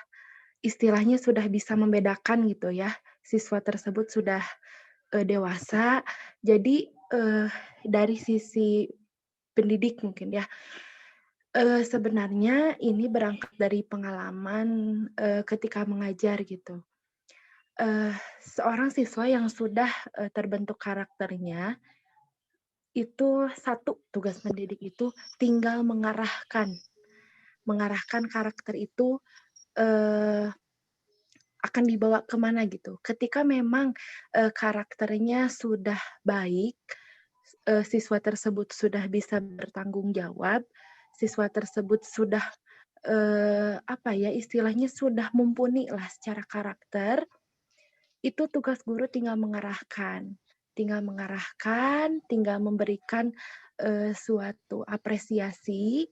istilahnya sudah bisa membedakan gitu ya, siswa tersebut sudah dewasa. Jadi dari sisi pendidik mungkin ya, sebenarnya ini berangkat dari pengalaman ketika mengajar gitu. Seorang siswa yang sudah terbentuk karakternya itu satu, tugas mendidik itu tinggal mengarahkan karakter itu akan dibawa kemana gitu. Ketika memang karakternya sudah baik, siswa tersebut sudah bisa bertanggung jawab, siswa tersebut sudah istilahnya sudah mumpuni lah secara karakter, itu tugas guru tinggal mengarahkan, tinggal memberikan suatu apresiasi,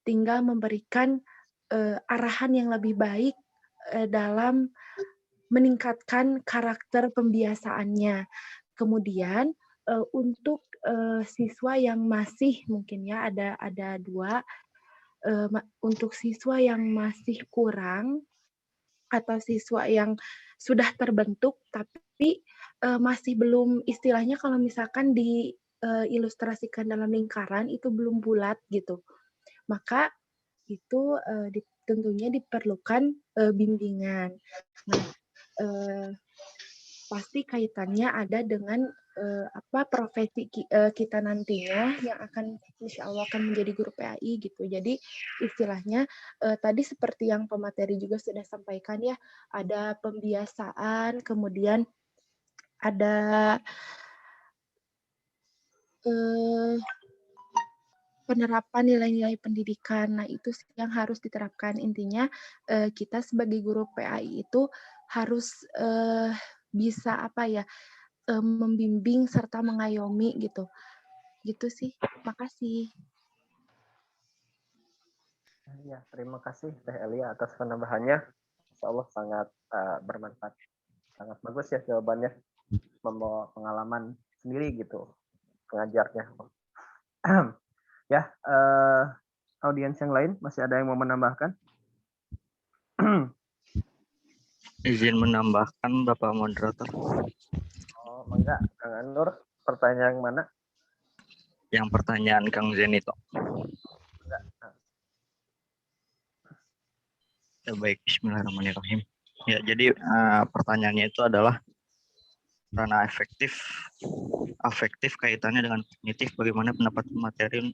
tinggal memberikan arahan yang lebih baik dalam meningkatkan karakter pembiasaannya. Kemudian untuk siswa yang masih mungkin ya ada 2, untuk siswa yang masih kurang atau siswa yang sudah terbentuk tapi masih belum, istilahnya kalau misalkan diilustrasikan dalam lingkaran itu belum bulat gitu, maka itu tentunya diperlukan bimbingan. Nah, pasti kaitannya ada dengan profesi kita nantinya yang akan insya Allah akan menjadi guru PAI gitu. Jadi istilahnya tadi seperti yang pemateri juga sudah sampaikan ya, ada pembiasaan, kemudian ada penerapan nilai-nilai pendidikan. Nah, itu yang harus diterapkan. Intinya kita sebagai guru PAI itu harus bisa membimbing serta mengayomi gitu. Gitu sih. Makasih. Ya, terima kasih Teh Elia atas penambahannya. Insya Allah sangat bermanfaat. Sangat bagus ya jawabannya. Membawa pengalaman sendiri gitu pengajarnya. Ya, audiens yang lain masih ada yang mau menambahkan? Izin menambahkan Bapak Moderator. Oh, enggak, Kang Anur, pertanyaan yang mana? Yang pertanyaan Kang Zenito. Enggak. Ya, baik, bismillahirrahmanirrahim. Ya, jadi pertanyaannya itu adalah ranah afektif kaitannya dengan kognitif, bagaimana pendapat materi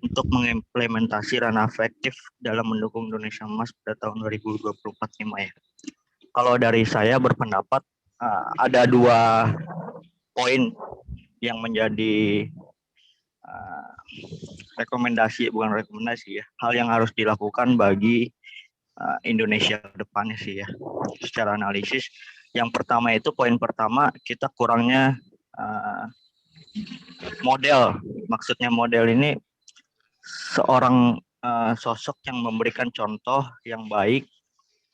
untuk mengimplementasi ranah afektif dalam mendukung Indonesia Emas pada tahun 2024 ya. Kalau dari saya berpendapat ada 2 poin yang menjadi bukan rekomendasi ya, hal yang harus dilakukan bagi Indonesia ke depannya sih ya, secara analisis. Yang pertama itu, poin pertama, kita kurangnya model. Maksudnya model ini seorang sosok yang memberikan contoh yang baik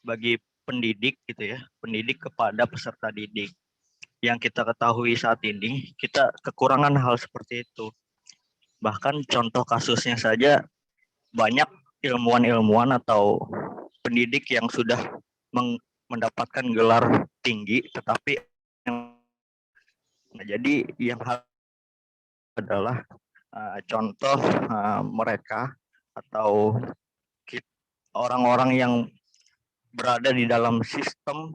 bagi pendidik gitu ya, pendidik kepada peserta didik. Yang kita ketahui saat ini, kita kekurangan hal seperti itu. Bahkan contoh kasusnya saja, banyak ilmuwan-ilmuwan atau pendidik yang sudah mendapatkan gelar tinggi, tetapi jadi yang adalah contoh mereka atau orang-orang yang berada di dalam sistem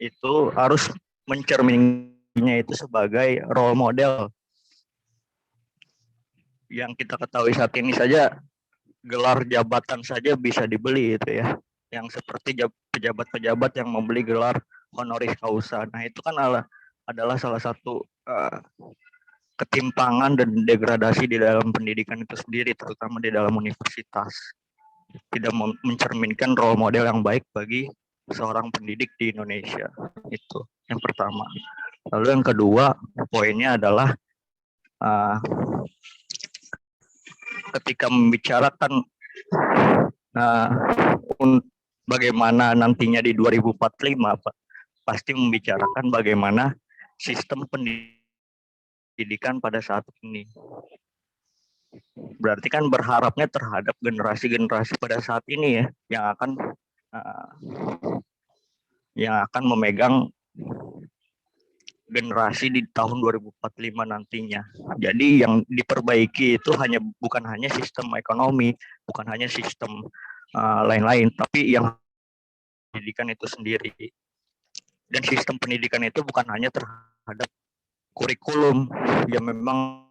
itu harus mencerminkannya itu sebagai role model. Yang kita ketahui saat ini saja, gelar jabatan saja bisa dibeli itu ya, yang seperti pejabat-pejabat yang membeli gelar honoris causa. Nah, itu kan adalah salah satu ketimpangan dan degradasi di dalam pendidikan itu sendiri, terutama di dalam universitas. Tidak mencerminkan role model yang baik bagi seorang pendidik di Indonesia. Itu yang pertama. Lalu yang kedua, poinnya adalah ketika membicarakan bagaimana nantinya di 2045, pasti membicarakan bagaimana sistem pendidikan pada saat ini. Berarti kan berharapnya terhadap generasi-generasi pada saat ini ya, yang akan memegang generasi di tahun 2045 nantinya. Jadi yang diperbaiki itu bukan hanya sistem ekonomi, bukan hanya sistem lain-lain, tapi yang pendidikan itu sendiri. Dan sistem pendidikan itu bukan hanya terhadap kurikulum yang memang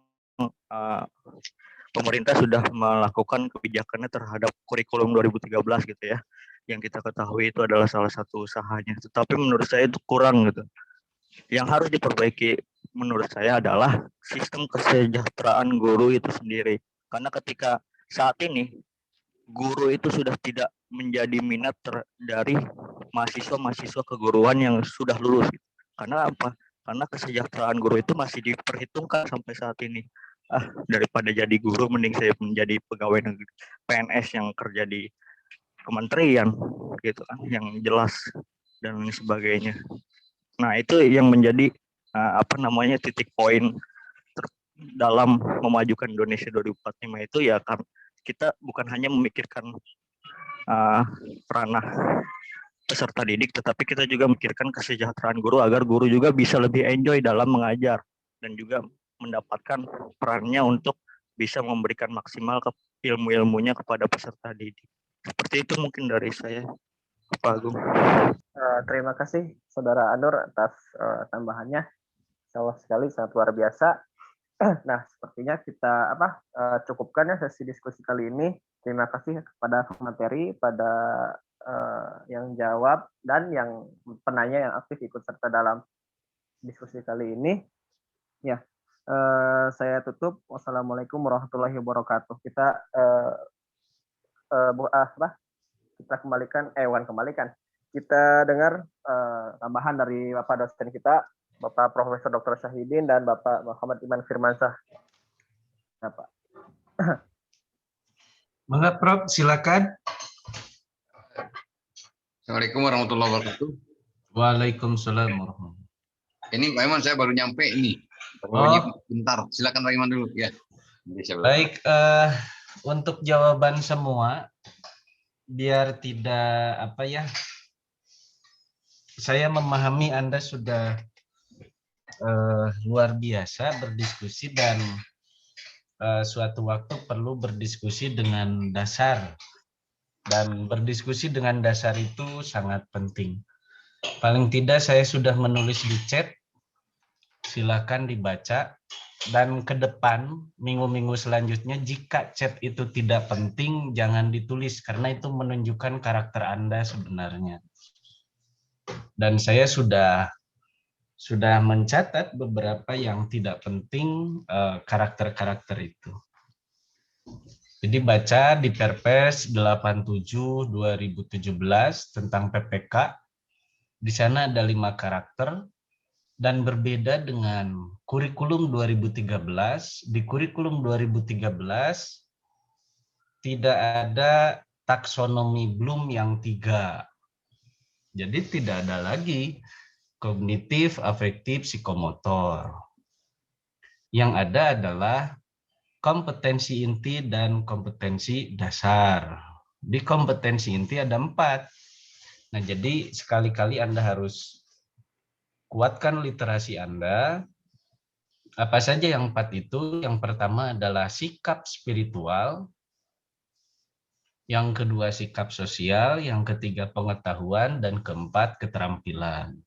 pemerintah sudah melakukan kebijakannya terhadap kurikulum 2013 gitu ya. Yang kita ketahui itu adalah salah satu usahanya. Tetapi menurut saya itu kurang gitu. Yang harus diperbaiki menurut saya adalah sistem kesejahteraan guru itu sendiri. Karena ketika saat ini guru itu sudah tidak menjadi minat dari mahasiswa-mahasiswa keguruan yang sudah lulus. Karena apa? Karena kesejahteraan guru itu masih diperhitungkan sampai saat ini. Daripada jadi guru mending saya menjadi pegawai negeri PNS yang kerja di kementerian gitu kan, yang jelas dan lain sebagainya. Nah, itu yang menjadi titik poin dalam memajukan Indonesia 2045 itu ya, kan kita bukan hanya memikirkan ranah peserta didik, tetapi kita juga memikirkan kesejahteraan guru agar guru juga bisa lebih enjoy dalam mengajar dan juga mendapatkan perannya untuk bisa memberikan maksimal ke ilmu-ilmunya kepada peserta didik. Seperti itu mungkin dari saya, Pak Agung. Terima kasih Saudara Anur atas tambahannya. Insya sekali, sangat luar biasa. Nah, sepertinya kita cukupkan ya sesi diskusi kali ini. Terima kasih kepada materi, pada yang jawab dan yang penanya yang aktif ikut serta dalam diskusi kali ini. Ya, saya tutup. Wassalamualaikum warahmatullahi wabarakatuh. Kita kembalikan. Kita dengar tambahan dari Bapak dosen kita, Bapak Profesor Dr. Syahidin dan Bapak Muhammad Iman Firmansyah. Ya, Pak. Mangga Prof, silakan. Assalamualaikum warahmatullahi wabarakatuh. Waalaikumsalam warahmatullahi wabarakatuh. Ini Pak Iman, saya baru nyampe ini. Bentar, silakan Pak Iman dulu ya. Baik, untuk jawaban semua, biar tidak saya memahami Anda sudah luar biasa berdiskusi dan suatu waktu perlu berdiskusi dengan dasar. Dan berdiskusi dengan dasar itu sangat penting. Paling tidak saya sudah menulis di chat, silakan dibaca. Dan ke depan, minggu-minggu selanjutnya, jika chat itu tidak penting, jangan ditulis. Karena itu menunjukkan karakter Anda sebenarnya. Dan saya sudah mencatat beberapa yang tidak penting karakter-karakter itu. Jadi baca di Perpres 87/2017 tentang PPK. Di sana ada 5 karakter dan berbeda dengan kurikulum 2013. Di kurikulum 2013 tidak ada taksonomi Bloom yang 3. Jadi tidak ada lagi kognitif, afektif, psikomotor. Yang ada adalah kompetensi inti dan kompetensi dasar. Di kompetensi inti ada 4. Nah, jadi sekali-kali Anda harus kuatkan literasi Anda. Apa saja yang 4 itu? Yang pertama adalah sikap spiritual, yang kedua sikap sosial, yang ketiga pengetahuan, dan keempat keterampilan.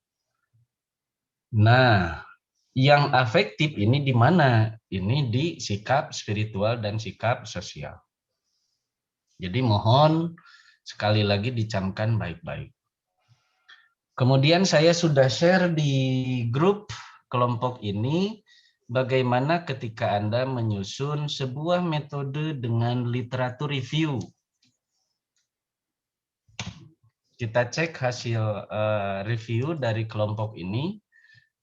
Nah, yang afektif ini di mana? Ini di sikap spiritual dan sikap sosial. Jadi mohon sekali lagi dicamkan baik-baik. Kemudian saya sudah share di grup kelompok ini bagaimana ketika Anda menyusun sebuah metode dengan literatur review. Kita cek hasil review dari kelompok ini.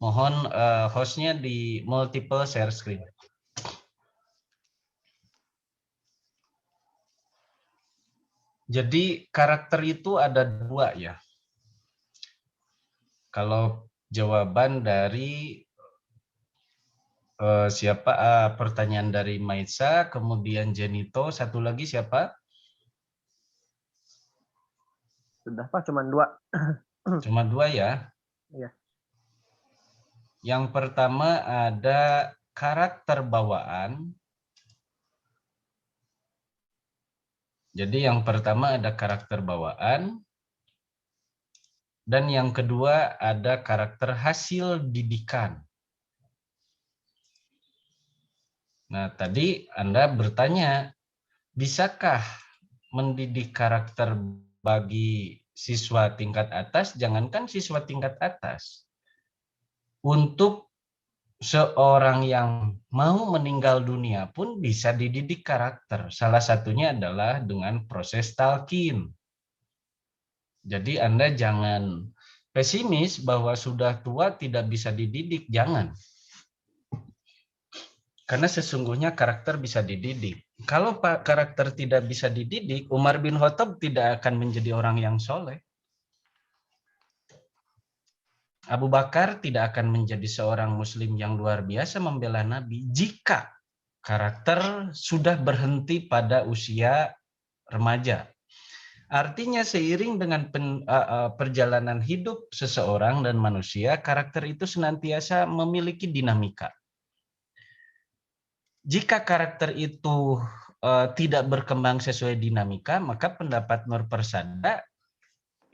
Mohon hostnya di multiple share screen. Jadi karakter itu ada 2 ya. Kalau jawaban dari pertanyaan dari Maitza, kemudian Jenito, satu lagi siapa? Sudah Pak, cuma 2. Cuma 2 ya? Iya. Yang pertama ada karakter bawaan. Jadi yang pertama ada karakter bawaan. Dan yang kedua ada karakter hasil didikan. Nah, tadi Anda bertanya, bisakah mendidik karakter bagi siswa tingkat atas, jangankan siswa tingkat atas, untuk seorang yang mau meninggal dunia pun bisa dididik karakter. Salah satunya adalah dengan proses talqin. Jadi Anda jangan pesimis bahwa sudah tua tidak bisa dididik, jangan. Karena sesungguhnya karakter bisa dididik. Kalau karakter tidak bisa dididik, Umar bin Khattab tidak akan menjadi orang yang soleh. Abu Bakar tidak akan menjadi seorang muslim yang luar biasa membela Nabi jika karakter sudah berhenti pada usia remaja. Artinya seiring dengan perjalanan hidup seseorang dan manusia, karakter itu senantiasa memiliki dinamika. Jika karakter itu tidak berkembang sesuai dinamika, maka pendapat Nur Persada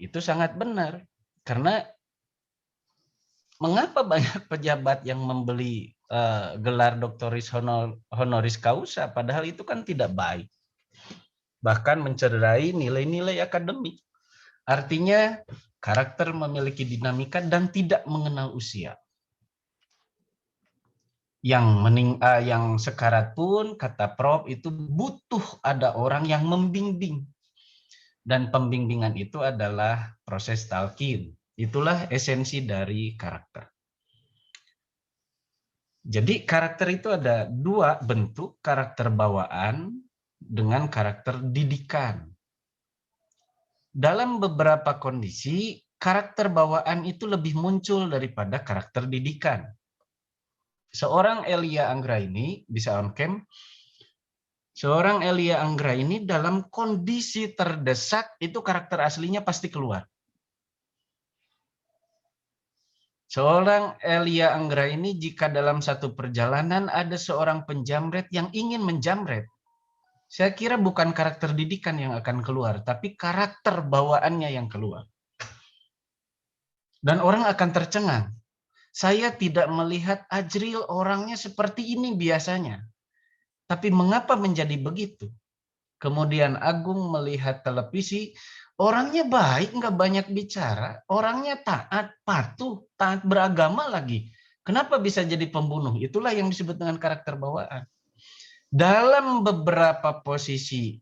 itu sangat benar. Karena mengapa banyak pejabat yang membeli gelar doktoris honoris causa, padahal itu kan tidak baik. Bahkan mencederai nilai-nilai akademik. Artinya karakter memiliki dinamika dan tidak mengenal usia. Yang sekarat pun, kata Prof, itu butuh ada orang yang membimbing. Dan pembimbingan itu adalah proses talqin. Itulah esensi dari karakter. Jadi karakter itu ada dua bentuk, karakter bawaan dengan karakter didikan. Dalam beberapa kondisi, karakter bawaan itu lebih muncul daripada karakter didikan. Seorang Elia Anggraini, bisa on cam, seorang Elia Anggraini dalam kondisi terdesak, itu karakter aslinya pasti keluar. Seorang Elia Anggraini jika dalam satu perjalanan ada seorang penjamret yang ingin menjamret, saya kira bukan karakter didikan yang akan keluar, tapi karakter bawaannya yang keluar. Dan orang akan tercengang. Saya tidak melihat Ajril orangnya seperti ini biasanya. Tapi mengapa menjadi begitu? Kemudian Agung melihat televisi, orangnya baik, nggak banyak bicara, orangnya taat, patuh, taat beragama lagi. Kenapa bisa jadi pembunuh? Itulah yang disebut dengan karakter bawaan. Dalam beberapa posisi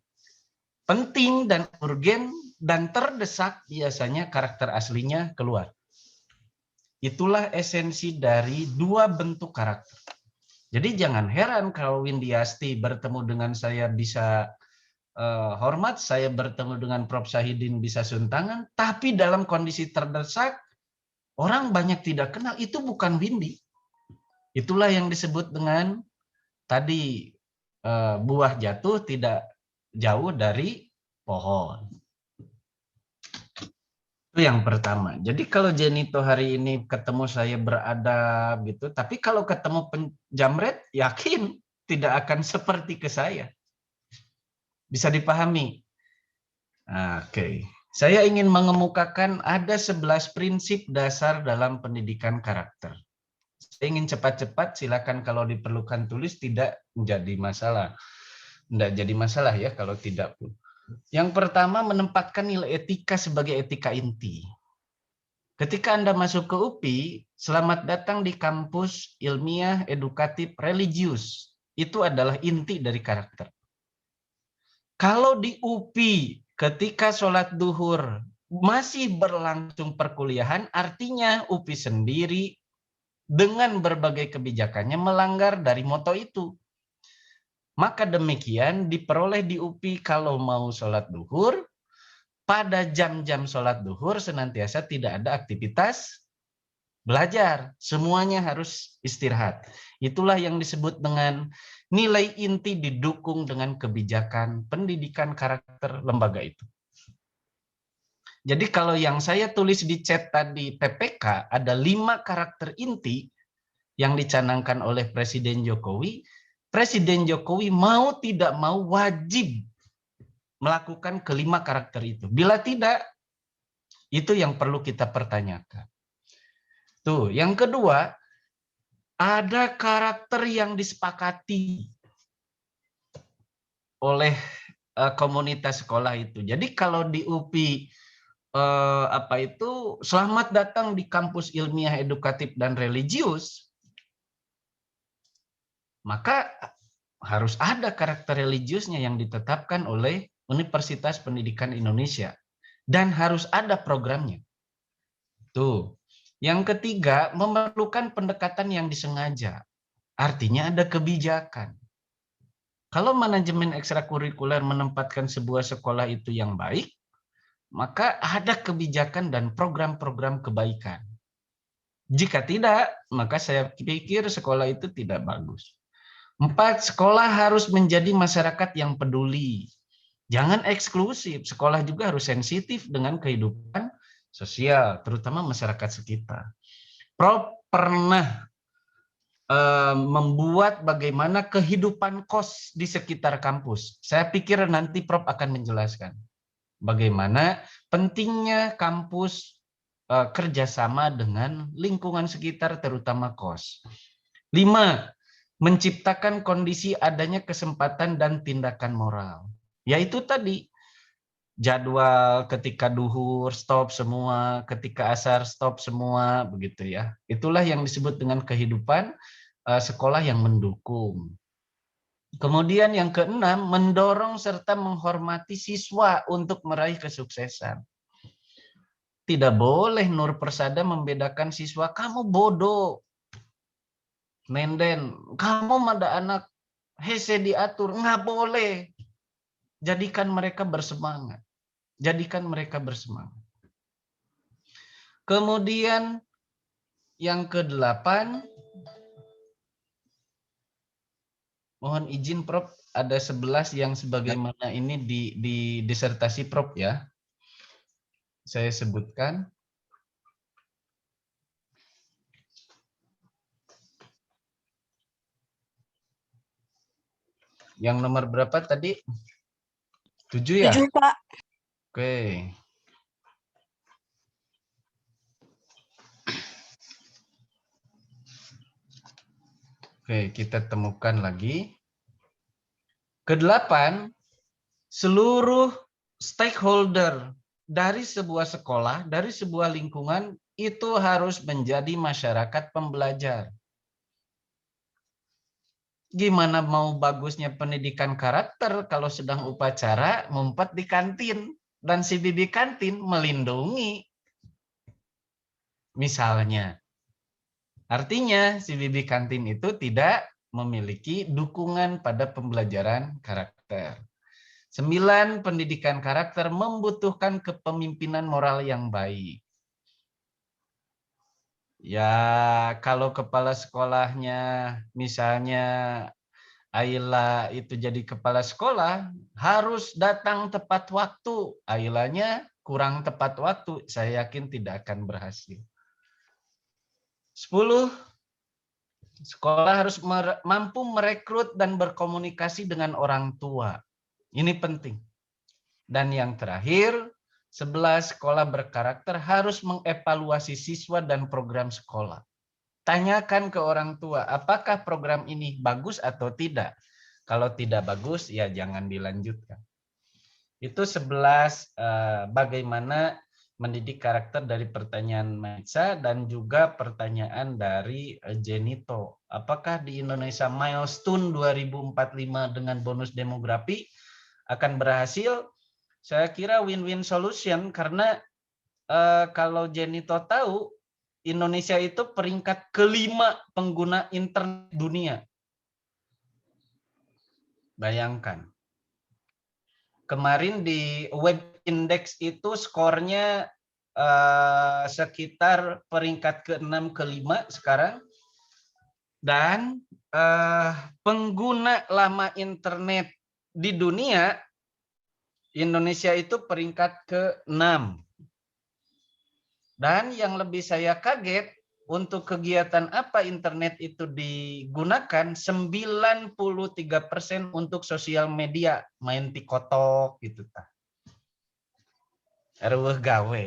penting dan urgen dan terdesak, biasanya karakter aslinya keluar. Itulah esensi dari dua bentuk karakter. Jadi jangan heran kalau Windiasti bertemu dengan saya bisa hormat, saya bertemu dengan Prof. Syahidin bisa suntangan, tapi dalam kondisi terdesak, orang banyak tidak kenal, itu bukan Windy. Itulah yang disebut dengan tadi buah jatuh tidak jauh dari pohon. Itu yang pertama. Jadi kalau Jenito hari ini ketemu saya beradab gitu, tapi kalau ketemu penjamret, yakin tidak akan seperti ke saya. Bisa dipahami? Oke. Saya ingin mengemukakan ada 11 prinsip dasar dalam pendidikan karakter. Saya ingin cepat-cepat, silakan kalau diperlukan tulis, tidak menjadi masalah. Tidak jadi masalah ya kalau tidak pun. Yang pertama, menempatkan nilai etika sebagai etika inti. Ketika Anda masuk ke UPI, selamat datang di kampus ilmiah, edukatif, religius. Itu adalah inti dari karakter. Kalau di UPI, ketika sholat duhur masih berlangsung perkuliahan, artinya UPI sendiri dengan berbagai kebijakannya melanggar dari moto itu. Maka demikian diperoleh di UPI kalau mau sholat duhur, pada jam-jam sholat duhur senantiasa tidak ada aktivitas belajar. Semuanya harus istirahat. Itulah yang disebut dengan nilai inti didukung dengan kebijakan pendidikan karakter lembaga itu. Jadi kalau yang saya tulis di chat tadi PPK, ada 5 karakter inti yang dicanangkan oleh Presiden Jokowi. Presiden Jokowi mau tidak mau wajib melakukan kelima karakter itu. Bila tidak, itu yang perlu kita pertanyakan. Tuh, yang kedua, ada karakter yang disepakati. oleh komunitas sekolah itu. Jadi kalau di UPI selamat datang di kampus ilmiah, edukatif dan religius, maka harus ada karakter religiusnya yang ditetapkan oleh Universitas Pendidikan Indonesia dan harus ada programnya. Tuh. Yang ketiga, memerlukan pendekatan yang disengaja. Artinya ada kebijakan. Kalau manajemen ekstrakurikuler menempatkan sebuah sekolah itu yang baik, maka ada kebijakan dan program-program kebaikan. Jika tidak, maka saya pikir sekolah itu tidak bagus. 4, sekolah harus menjadi masyarakat yang peduli. Jangan eksklusif, sekolah juga harus sensitif dengan kehidupan sosial, terutama masyarakat sekitar. Prof pernah membuat bagaimana kehidupan kos di sekitar kampus. Saya pikir nanti Prof akan menjelaskan bagaimana pentingnya kampus kerjasama dengan lingkungan sekitar, terutama kos. 5, menciptakan kondisi adanya kesempatan dan tindakan moral. Yaitu tadi, jadwal ketika duhur stop semua, ketika asar stop semua, begitu ya. Itulah yang disebut dengan kehidupan sekolah yang mendukung. Kemudian yang keenam, mendorong serta menghormati siswa untuk meraih kesuksesan. Tidak boleh Nur Persada membedakan siswa, kamu bodoh, Nenden, kamu ada anak hese diatur, nggak boleh. Jadikan mereka bersemangat. Jadikan mereka bersemangat. Kemudian yang ke-8, mohon izin Prof, ada 11 yang sebagaimana ini di disertasi Prof ya. Saya sebutkan. Yang nomor berapa tadi? 7 ya? 7, Pak. Oke. Oke, kita temukan lagi. Ke-8, seluruh stakeholder dari sebuah sekolah, dari sebuah lingkungan, itu harus menjadi masyarakat pembelajar. Gimana mau bagusnya pendidikan karakter kalau sedang upacara ngumpet di kantin dan si bibi kantin melindungi. Misalnya. Artinya si bibi kantin itu tidak memiliki dukungan pada pembelajaran karakter. 9, pendidikan karakter membutuhkan kepemimpinan moral yang baik. Ya, kalau kepala sekolahnya misalnya Aila itu jadi kepala sekolah, harus datang tepat waktu. Ailanya kurang tepat waktu, saya yakin tidak akan berhasil. 10, sekolah harus mampu merekrut dan berkomunikasi dengan orang tua. Ini penting. Dan yang terakhir, 11, sekolah berkarakter harus mengevaluasi siswa dan program sekolah. Tanyakan ke orang tua, apakah program ini bagus atau tidak? Kalau tidak bagus, ya jangan dilanjutkan. Itu 11 bagaimana mendidik karakter dari pertanyaan Maitza dan juga pertanyaan dari Jenito. Apakah di Indonesia Milestone 2045 dengan bonus demografi akan berhasil? Saya kira win-win solution karena kalau Jenito tahu Indonesia itu peringkat kelima pengguna internet dunia. Bayangkan. Kemarin di Web Index itu skornya sekitar peringkat ke-6 ke-5 sekarang. Dan pengguna lama internet di dunia Indonesia itu peringkat ke-6. Dan yang lebih saya kaget, untuk kegiatan apa internet itu digunakan, 93% untuk sosial media, main TikTok gitu. Erweh gawe.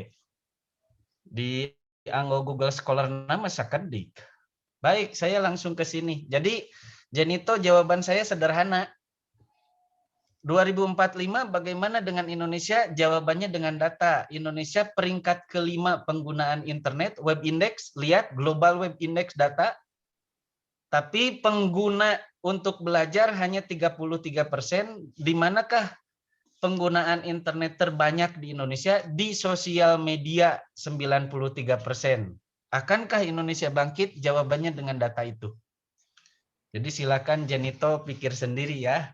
Di anggo Google Scholar nama sakedik. Baik, saya langsung ke sini. Jadi, Jenito, jawaban saya sederhana. 2045 bagaimana dengan Indonesia? Jawabannya dengan data. Indonesia peringkat kelima penggunaan internet, web index, lihat global web index data. Tapi pengguna untuk belajar hanya 33%. Di manakah penggunaan internet terbanyak di Indonesia? Di sosial media 93%. Akankah Indonesia bangkit? Jawabannya dengan data itu. Jadi silakan Jenito pikir sendiri ya.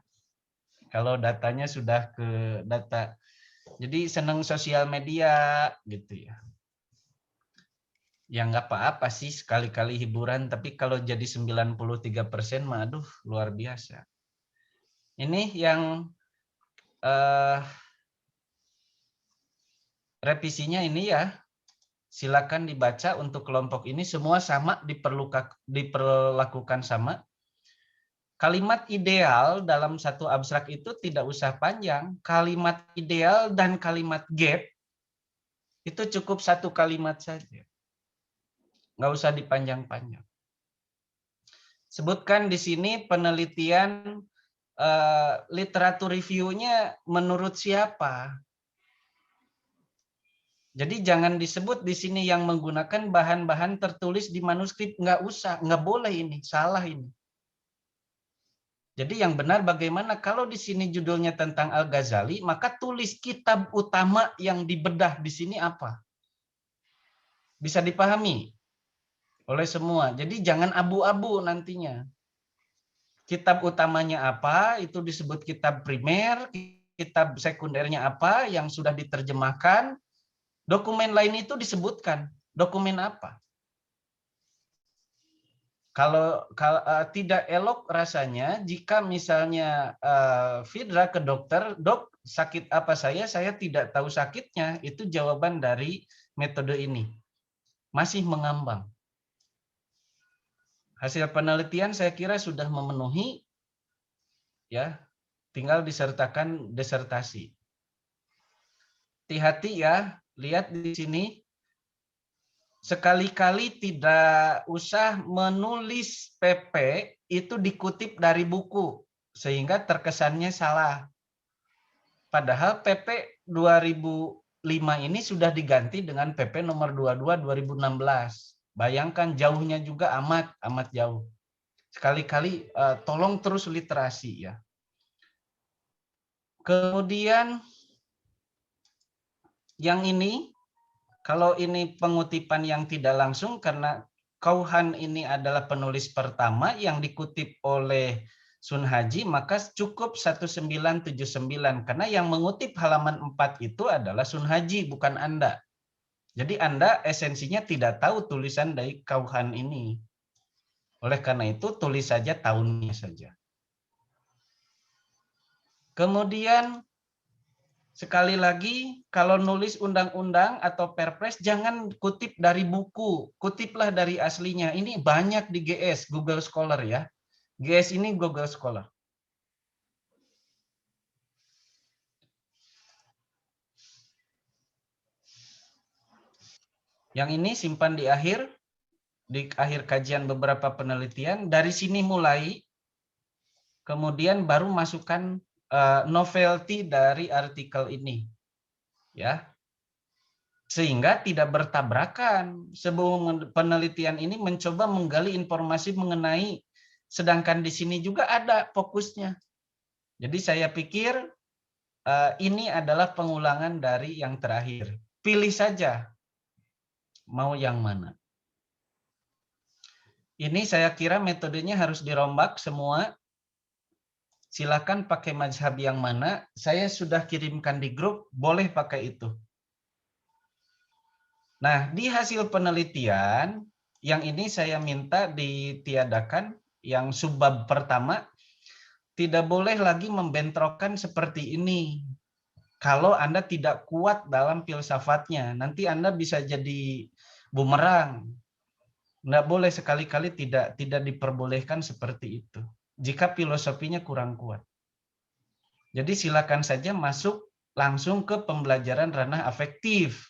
Kalau datanya sudah ke data. Jadi senang sosial media gitu ya. Ya nggak apa-apa sih sekali-kali hiburan, tapi kalau jadi 93% mah aduh luar biasa. Ini yang revisinya ini ya. Silakan dibaca untuk kelompok ini semua sama diperlakukan sama. Kalimat ideal dalam satu abstrak itu tidak usah panjang. Kalimat ideal dan kalimat gap itu cukup satu kalimat saja. Nggak usah dipanjang-panjang. Sebutkan di sini penelitian literatur review-nya menurut siapa. Jadi jangan disebut di sini yang menggunakan bahan-bahan tertulis di manuskrip. Nggak usah, nggak boleh ini, salah ini. Jadi yang benar bagaimana kalau di sini judulnya tentang Al-Ghazali, maka tulis kitab utama yang dibedah di sini apa. Bisa dipahami oleh semua. Jadi jangan abu-abu nantinya. Kitab utamanya apa, itu disebut kitab primer, kitab sekundernya apa yang sudah diterjemahkan. Dokumen lain itu disebutkan. Dokumen apa? Kalau tidak elok rasanya jika misalnya Fidra ke dokter, dok sakit apa saya tidak tahu sakitnya, itu jawaban dari metode ini. Masih mengambang. Hasil penelitian saya kira sudah memenuhi, ya, tinggal disertakan disertasi. Hati-hati ya, lihat di sini. Sekali-kali tidak usah menulis PP itu dikutip dari buku sehingga terkesannya salah. Padahal PP 2005 ini sudah diganti dengan PP nomor 22 2016. Bayangkan jauhnya juga amat jauh. Sekali-kali tolong terus literasi ya. Kemudian yang ini, kalau ini pengutipan yang tidak langsung karena Kauhan ini adalah penulis pertama yang dikutip oleh Sun Haji, maka cukup 1979 karena yang mengutip halaman 4 itu adalah Sun Haji, bukan Anda. Jadi Anda esensinya tidak tahu tulisan dari Kauhan ini. Oleh karena itu tulis saja tahunnya saja. Kemudian sekali lagi, kalau nulis undang-undang atau perpres, jangan kutip dari buku. Kutiplah dari aslinya. Ini banyak di GS, Google Scholar ya. GS ini Google Scholar. Yang ini simpan di akhir kajian beberapa penelitian. Dari sini mulai, kemudian baru masukkan novelty dari artikel ini, ya, sehingga tidak bertabrakan. Sebelum penelitian ini mencoba menggali informasi mengenai, sedangkan di sini juga ada fokusnya. Jadi saya pikir ini adalah pengulangan dari yang terakhir. Pilih saja mau yang mana. Ini saya kira metodenya harus dirombak semua. Silakan pakai mazhab yang mana, saya sudah kirimkan di grup, boleh pakai itu. Nah, di hasil penelitian, yang ini saya minta ditiadakan, yang subbab pertama, tidak boleh lagi membentrokkan seperti ini. Kalau Anda tidak kuat dalam filsafatnya, nanti Anda bisa jadi bumerang. Nggak boleh sekali-kali tidak diperbolehkan seperti itu. Jika filosofinya kurang kuat. Jadi silakan saja masuk langsung ke pembelajaran ranah afektif.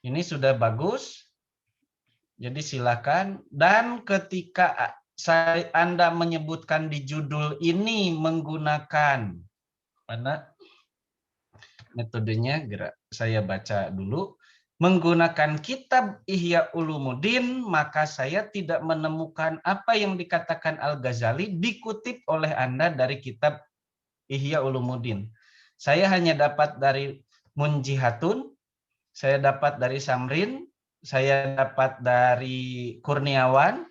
Ini sudah bagus. Jadi silakan. Dan ketika Anda menyebutkan di judul ini menggunakan Mana metodenya? Saya baca dulu. Menggunakan kitab Ihya Ulumuddin, maka saya tidak menemukan apa yang dikatakan Al-Ghazali dikutip oleh Anda dari kitab Ihya Ulumuddin. Saya hanya dapat dari Munjihatun, saya dapat dari Samrin, saya dapat dari Kurniawan,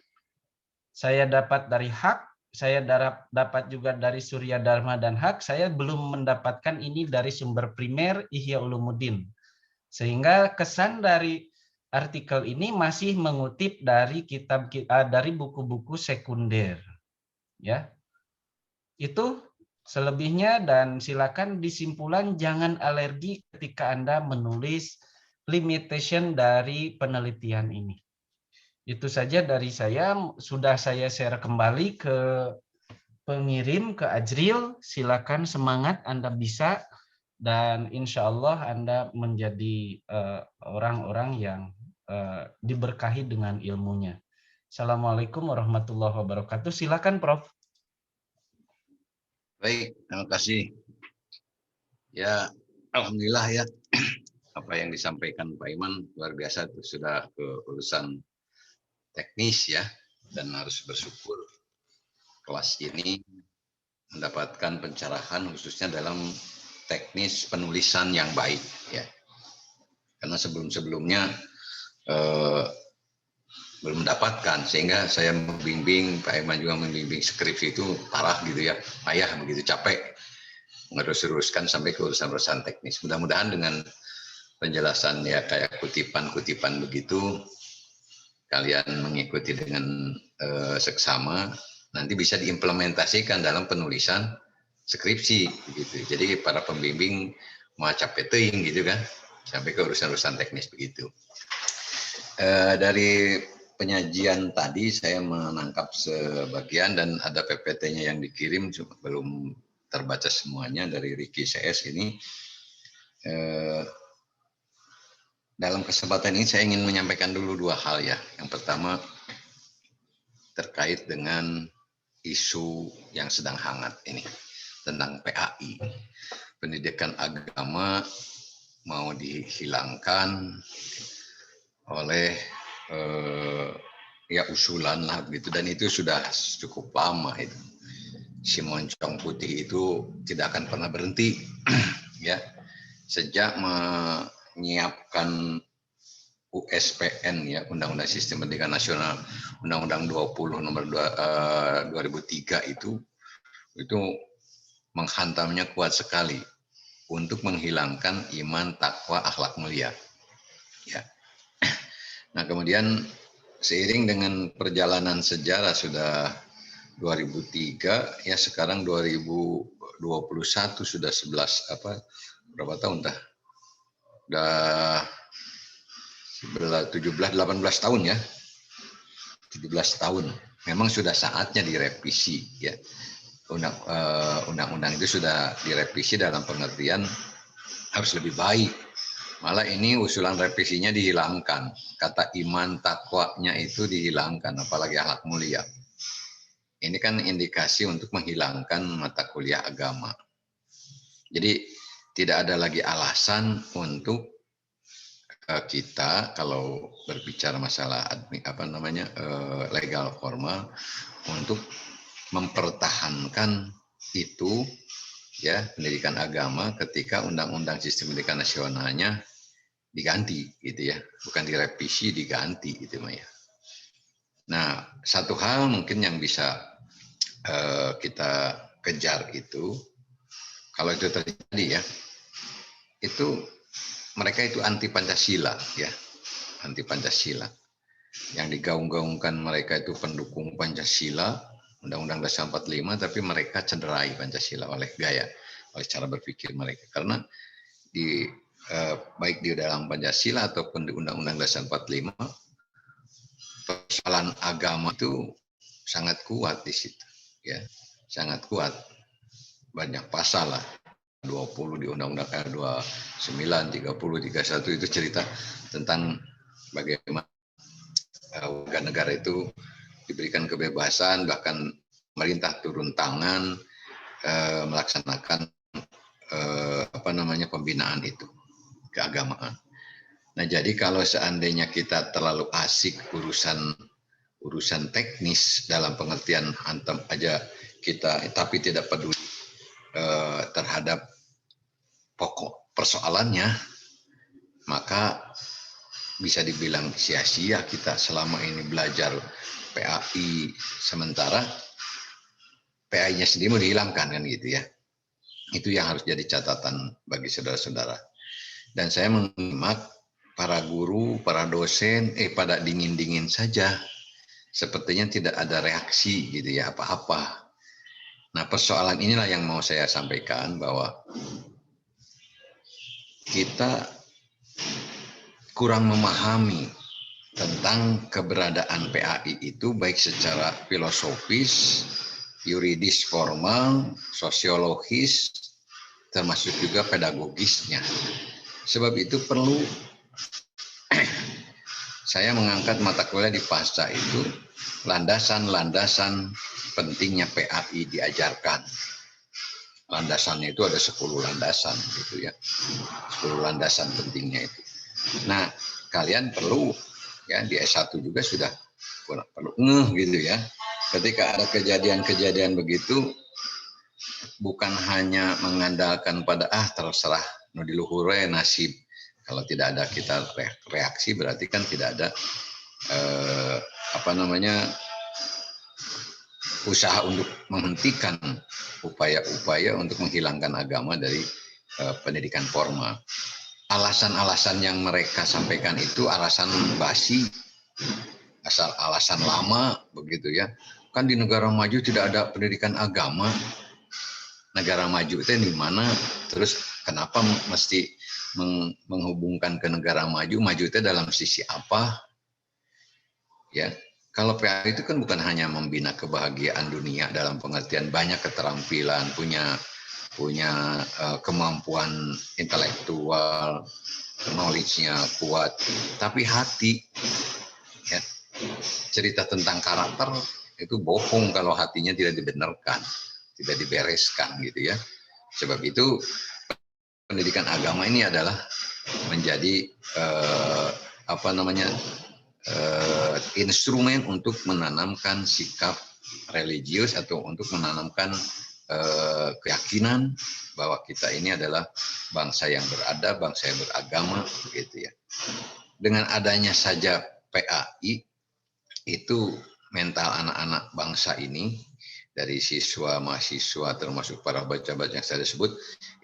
saya dapat dari Haq, saya dapat juga dari Surya Dharma dan Haq. Saya belum mendapatkan ini dari sumber primer Ihya Ulumuddin. Sehingga kesan dari artikel ini masih mengutip dari dari buku-buku sekunder. Ya. Itu selebihnya, dan silakan disimpulan jangan alergi ketika Anda menulis limitation dari penelitian ini. Itu saja dari saya. Sudah saya share kembali ke pengirim, ke Ajril. Silakan, semangat, Anda bisa. Dan insya Allah Anda menjadi orang-orang yang diberkahi dengan ilmunya. Assalamualaikum warahmatullahi wabarakatuh. Silakan, Prof. Baik, terima kasih. Ya, alhamdulillah ya. Apa yang disampaikan Pak Iman luar biasa, itu sudah ke urusan teknis ya, dan harus bersyukur kelas ini mendapatkan pencerahan khususnya dalam teknis penulisan yang baik ya. Karena sebelum-sebelumnya belum mendapatkan, sehingga saya membimbing, Pak Iman juga membimbing skripsi itu parah gitu ya, payah begitu, capek ngerus-ruskan sampai ke urusan-urusan teknis. Mudah-mudahan dengan penjelasan ya kayak kutipan-kutipan begitu, kalian mengikuti dengan seksama, nanti bisa diimplementasikan dalam penulisan skripsi gitu. Jadi para pembimbing mau capek teuing gitu kan, sampai ke urusan-urusan teknis begitu. Dari penyajian tadi saya menangkap sebagian, dan ada PPT-nya yang dikirim, cuma belum terbaca semuanya dari Ricky CS ini. Dalam kesempatan ini saya ingin menyampaikan dulu dua hal ya. Yang pertama terkait dengan isu yang sedang hangat ini tentang PAI. Pendidikan agama mau dihilangkan oleh ya usulan lah begitu, dan itu sudah cukup lama itu. Si moncong putih itu tidak akan pernah berhenti ya, sejak menyiapkan USPN ya, Undang-Undang Sistem Pendidikan Nasional, Undang-Undang 20 nomor 2003 itu menghantamnya kuat sekali untuk menghilangkan iman, takwa, akhlak mulia. Ya. Nah, kemudian seiring dengan perjalanan sejarah sudah 2003 ya, sekarang 2021 sudah 18 tahun dah. Udah 18 tahun ya. 17 tahun. Memang sudah saatnya direvisi ya. Undang-undang itu sudah direvisi dalam pengertian harus lebih baik. Malah ini usulan revisinya dihilangkan. Kata iman, takwanya itu dihilangkan, apalagi akhlak mulia. Ini kan indikasi untuk menghilangkan mata kuliah agama. Jadi tidak ada lagi alasan untuk kita kalau berbicara masalah legal formal untuk mempertahankan itu ya, pendidikan agama, ketika undang-undang sistem pendidikan nasionalnya diganti gitu ya, bukan direvisi, diganti gitu ya. Nah, satu hal mungkin yang bisa kita kejar itu, kalau itu terjadi ya, itu mereka itu anti Pancasila ya, anti Pancasila. Yang digaung-gaungkan mereka itu pendukung Pancasila, Undang-Undang Dasar 45, tapi mereka cederai Pancasila oleh gaya, oleh cara berpikir mereka. Karena baik di dalam Pancasila ataupun di Undang-Undang Dasar 45, persoalan agama itu sangat kuat di situ. Ya, sangat kuat, banyak pasal lah, 20 di Undang-Undang 29, 30, 31 itu cerita tentang bagaimana warga negara itu diberikan kebebasan, bahkan pemerintah turun tangan melaksanakan pembinaan itu keagamaan. Nah, jadi kalau seandainya kita terlalu asik urusan teknis dalam pengertian antem aja kita, tapi tidak peduli terhadap pokok persoalannya, maka bisa dibilang sia-sia kita selama ini belajar PAI, sementara PAI-nya sendiri mau dihilangkan kan gitu ya. Itu yang harus jadi catatan bagi saudara-saudara. Dan saya menyimak para guru, para dosen, pada dingin-dingin saja. Sepertinya tidak ada reaksi gitu ya, apa-apa. Nah, persoalan inilah yang mau saya sampaikan, bahwa kita kurang memahami tentang keberadaan PAI itu, baik secara filosofis, yuridis formal, sosiologis, termasuk juga pedagogisnya. Sebab itu perlu saya mengangkat mata kuliah di PASA itu, landasan-landasan pentingnya PAI diajarkan. Landasannya itu ada 10 landasan gitu ya. 10 landasan pentingnya itu. Nah, kalian perlu ya di S1 juga sudah perlu gitu ya. Ketika ada kejadian-kejadian begitu, bukan hanya mengandalkan pada terserah no diluhure nasib. Kalau tidak ada kita reaksi, berarti kan tidak ada usaha untuk menghentikan upaya-upaya untuk menghilangkan agama dari pendidikan formal. Alasan-alasan yang mereka sampaikan itu alasan basi, asal alasan lama begitu ya. Kan di negara maju tidak ada pendidikan agama. Negara maju itu di mana? Terus kenapa mesti menghubungkan ke negara maju? Maju itu dalam sisi apa? Ya, kalau PAI itu kan bukan hanya membina kebahagiaan dunia dalam pengertian banyak keterampilan, punya kemampuan intelektual, knowledge-nya kuat, tapi hati, ya, cerita tentang karakter itu bohong kalau hatinya tidak dibenarkan, tidak dibereskan gitu ya. Sebab itu pendidikan agama ini adalah menjadi instrumen untuk menanamkan sikap religius atau untuk menanamkan keyakinan bahwa kita ini adalah bangsa yang beradab, bangsa yang beragama, begitu ya. Dengan adanya saja PAI, itu mental anak-anak bangsa ini, dari siswa, mahasiswa, termasuk para baca-baca yang saya sebut,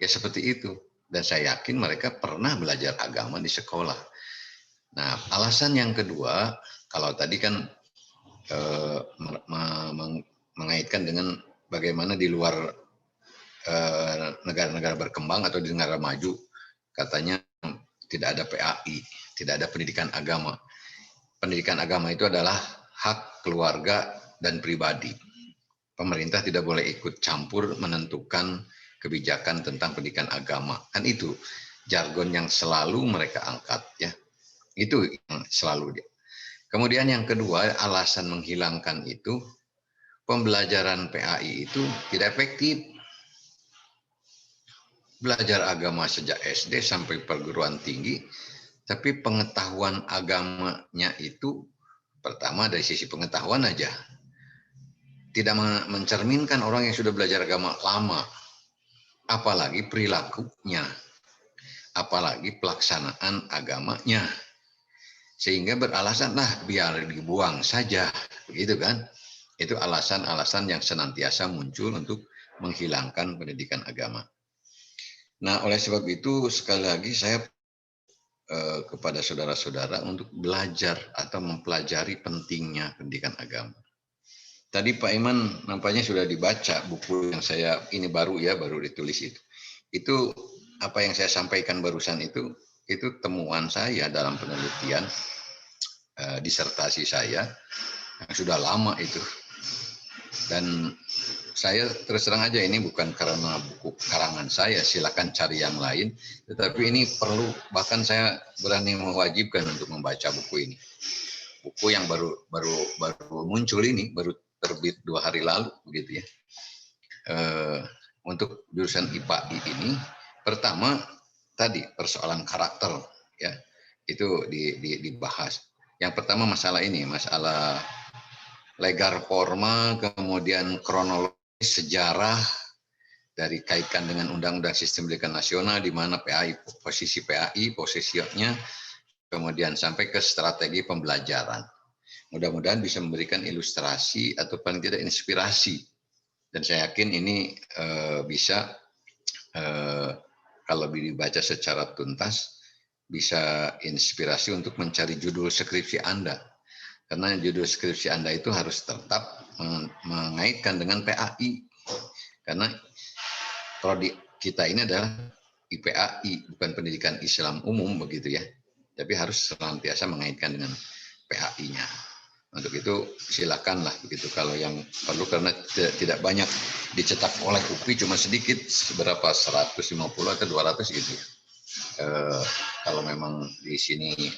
ya seperti itu. Dan saya yakin mereka pernah belajar agama di sekolah. Nah, alasan yang kedua, kalau tadi kan mengaitkan dengan bagaimana di luar negara-negara berkembang atau di negara maju, katanya tidak ada PAI, tidak ada pendidikan agama. Pendidikan agama itu adalah hak keluarga dan pribadi. Pemerintah tidak boleh ikut campur menentukan kebijakan tentang pendidikan agama. Kan itu jargon yang selalu mereka angkat ya. Itu yang selalu dia. Kemudian yang kedua, alasan menghilangkan itu, pembelajaran PAI itu tidak efektif. Belajar agama sejak SD sampai perguruan tinggi, tapi pengetahuan agamanya itu, pertama dari sisi pengetahuan aja, tidak mencerminkan orang yang sudah belajar agama lama, apalagi perilakunya, apalagi pelaksanaan agamanya. Sehingga beralasan biar dibuang saja, begitu kan? Itu alasan-alasan yang senantiasa muncul untuk menghilangkan pendidikan agama. Nah, oleh sebab itu sekali lagi saya kepada saudara-saudara untuk belajar atau mempelajari pentingnya pendidikan agama. Tadi Pak Iman nampaknya sudah dibaca buku yang saya ini baru ditulis itu. Itu apa yang saya sampaikan barusan itu temuan saya dalam penelitian disertasi saya yang sudah lama itu. Dan saya terus terang aja ini bukan karena buku karangan saya, silakan cari yang lain, tetapi ini perlu, bahkan saya berani mewajibkan untuk membaca buku ini. Buku yang baru muncul ini, baru terbit 2 hari lalu begitu ya. Untuk jurusan IPAI ini Pertama tadi persoalan karakter ya, itu dibahas. Yang pertama masalah ini, masalah legar forma, kemudian kronologis sejarah dari kaitkan dengan Undang-Undang Sistem Pendidikan Nasional, di mana PAI, posisi PAI, posisinya, kemudian sampai ke strategi pembelajaran. Mudah-mudahan bisa memberikan ilustrasi atau paling tidak inspirasi. Dan saya yakin ini bisa, kalau dibaca secara tuntas, bisa inspirasi untuk mencari judul skripsi Anda. Karena judul skripsi Anda itu harus tetap mengaitkan dengan PAI. Karena prodi kita ini adalah IPAI, bukan pendidikan Islam umum begitu ya. Tapi harus senantiasa mengaitkan dengan PAI-nya. Untuk itu silakanlah begitu kalau yang perlu, karena tidak banyak dicetak oleh UPI, cuma sedikit, seberapa 150 atau 200 gitu ya. Kalau memang di sini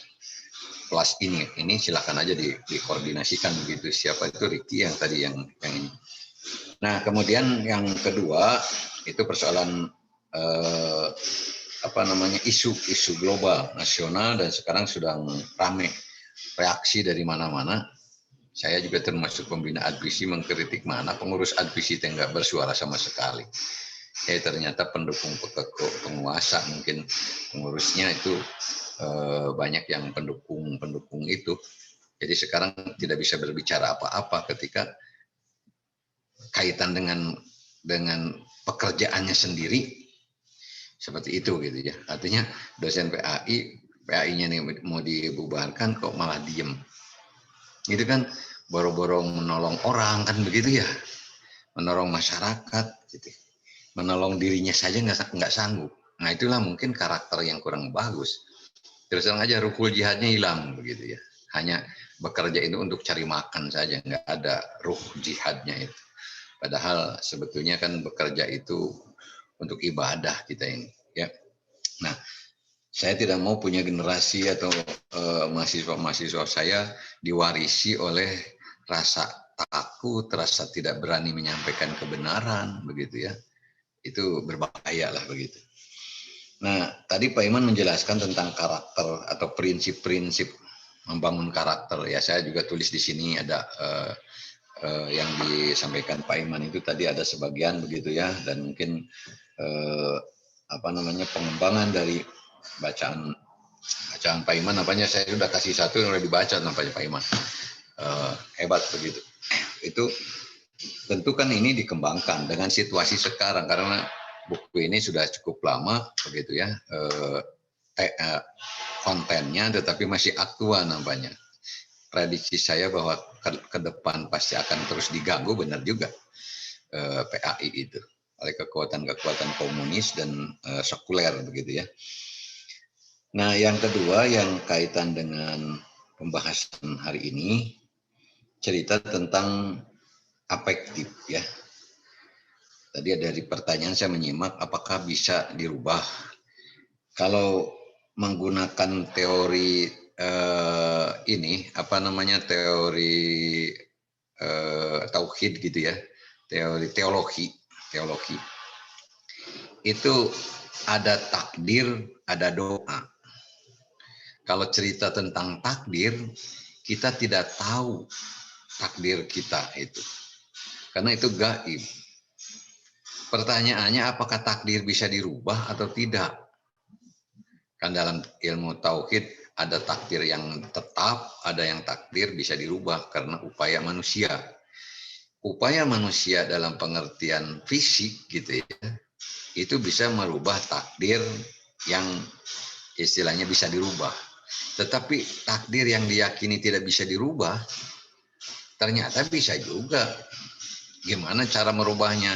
kelas ini silakan aja dikoordinasikan begitu. Siapa itu Ricky yang tadi yang ini. Nah, kemudian yang kedua itu persoalan isu global nasional, dan sekarang sedang ramai reaksi dari mana-mana. Saya juga termasuk pembina advisi mengkritik mana pengurus advisi itu nggak bersuara sama sekali. Ternyata pendukung penguasa, mungkin pengurusnya itu banyak yang pendukung itu. Jadi sekarang tidak bisa berbicara apa-apa ketika kaitan dengan pekerjaannya sendiri seperti itu gitu ya. Artinya dosen PAI-nya nih mau dibubarkan kok malah diem. Itu kan boro-boro menolong orang kan begitu ya, menolong masyarakat, gitu. Menolong dirinya saja nggak sanggup. Nah itulah mungkin karakter yang kurang bagus. Terus terang aja ruhul jihadnya hilang begitu ya. Hanya bekerja itu untuk cari makan saja, nggak ada ruh jihadnya itu. Padahal sebetulnya kan bekerja itu untuk ibadah kita ini. Ya. Nah, saya tidak mau punya generasi atau mahasiswa-mahasiswa saya diwarisi oleh rasa takut, rasa tidak berani menyampaikan kebenaran, begitu ya. Itu berbahaya lah begitu. Nah, tadi Pak Iman menjelaskan tentang karakter atau prinsip-prinsip membangun karakter. Ya, saya juga tulis di sini ada yang disampaikan Pak Iman itu tadi ada sebagian begitu ya, dan mungkin pengembangan dari bacaan Pak Iman, saya sudah kasih satu yang sudah dibaca nampaknya Pak Iman. Hebat begitu. Itu tentu kan ini dikembangkan dengan situasi sekarang, karena buku ini sudah cukup lama begitu ya, kontennya, tetapi masih aktual nampaknya. Prediksi saya bahwa ke depan pasti akan terus diganggu, benar juga, PAI itu oleh kekuatan-kekuatan komunis dan sekuler begitu ya. Nah, yang kedua yang kaitan dengan pembahasan hari ini, cerita tentang afektif ya. Tadi dari pertanyaan saya menyimak apakah bisa dirubah. Kalau menggunakan teori teori tauhid gitu ya, teologi itu ada takdir, ada doa. Kalau cerita tentang takdir, kita tidak tahu takdir kita itu, karena itu gaib. Pertanyaannya apakah takdir bisa dirubah atau tidak? Kan dalam ilmu tauhid ada takdir yang tetap, ada yang takdir bisa dirubah karena upaya manusia. Upaya manusia dalam pengertian fisik gitu ya, itu bisa merubah takdir yang istilahnya bisa dirubah. Tetapi takdir yang diyakini tidak bisa dirubah, ternyata bisa juga. Gimana cara merubahnya?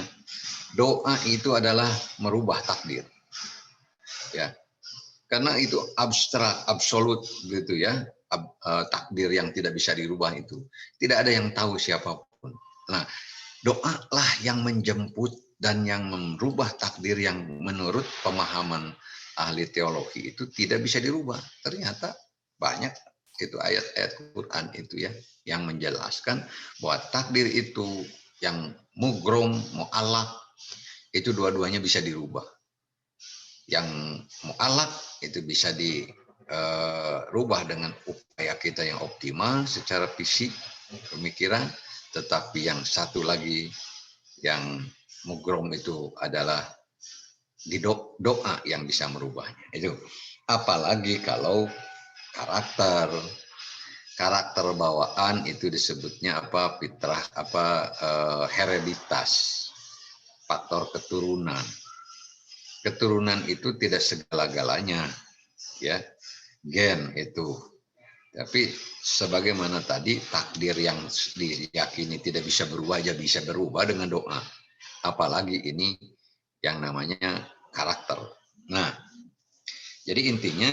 Doa itu adalah merubah takdir. Ya. Karena itu abstrak, absolut gitu ya. Takdir yang tidak bisa dirubah itu. Tidak ada yang tahu siapapun. Nah, doalah yang menjemput dan yang merubah takdir yang menurut pemahaman ahli teologi itu tidak bisa dirubah. Ternyata banyak itu ayat-ayat Quran itu ya yang menjelaskan bahwa takdir itu yang mugrom, mu'allaq, itu dua-duanya bisa dirubah. Yang mu'alaq itu bisa dirubah dengan upaya kita yang optimal secara fisik, pemikiran, tetapi yang satu lagi yang mugrom itu adalah di doa yang bisa merubahnya. Itu apalagi kalau karakter bawaan itu disebutnya apa, fitrah, hereditas, faktor keturunan. Keturunan itu tidak segala-galanya, ya, gen itu. Tapi sebagaimana tadi takdir yang diyakini tidak bisa berubah, aja bisa berubah dengan doa. Apalagi ini yang namanya karakter. Nah, jadi intinya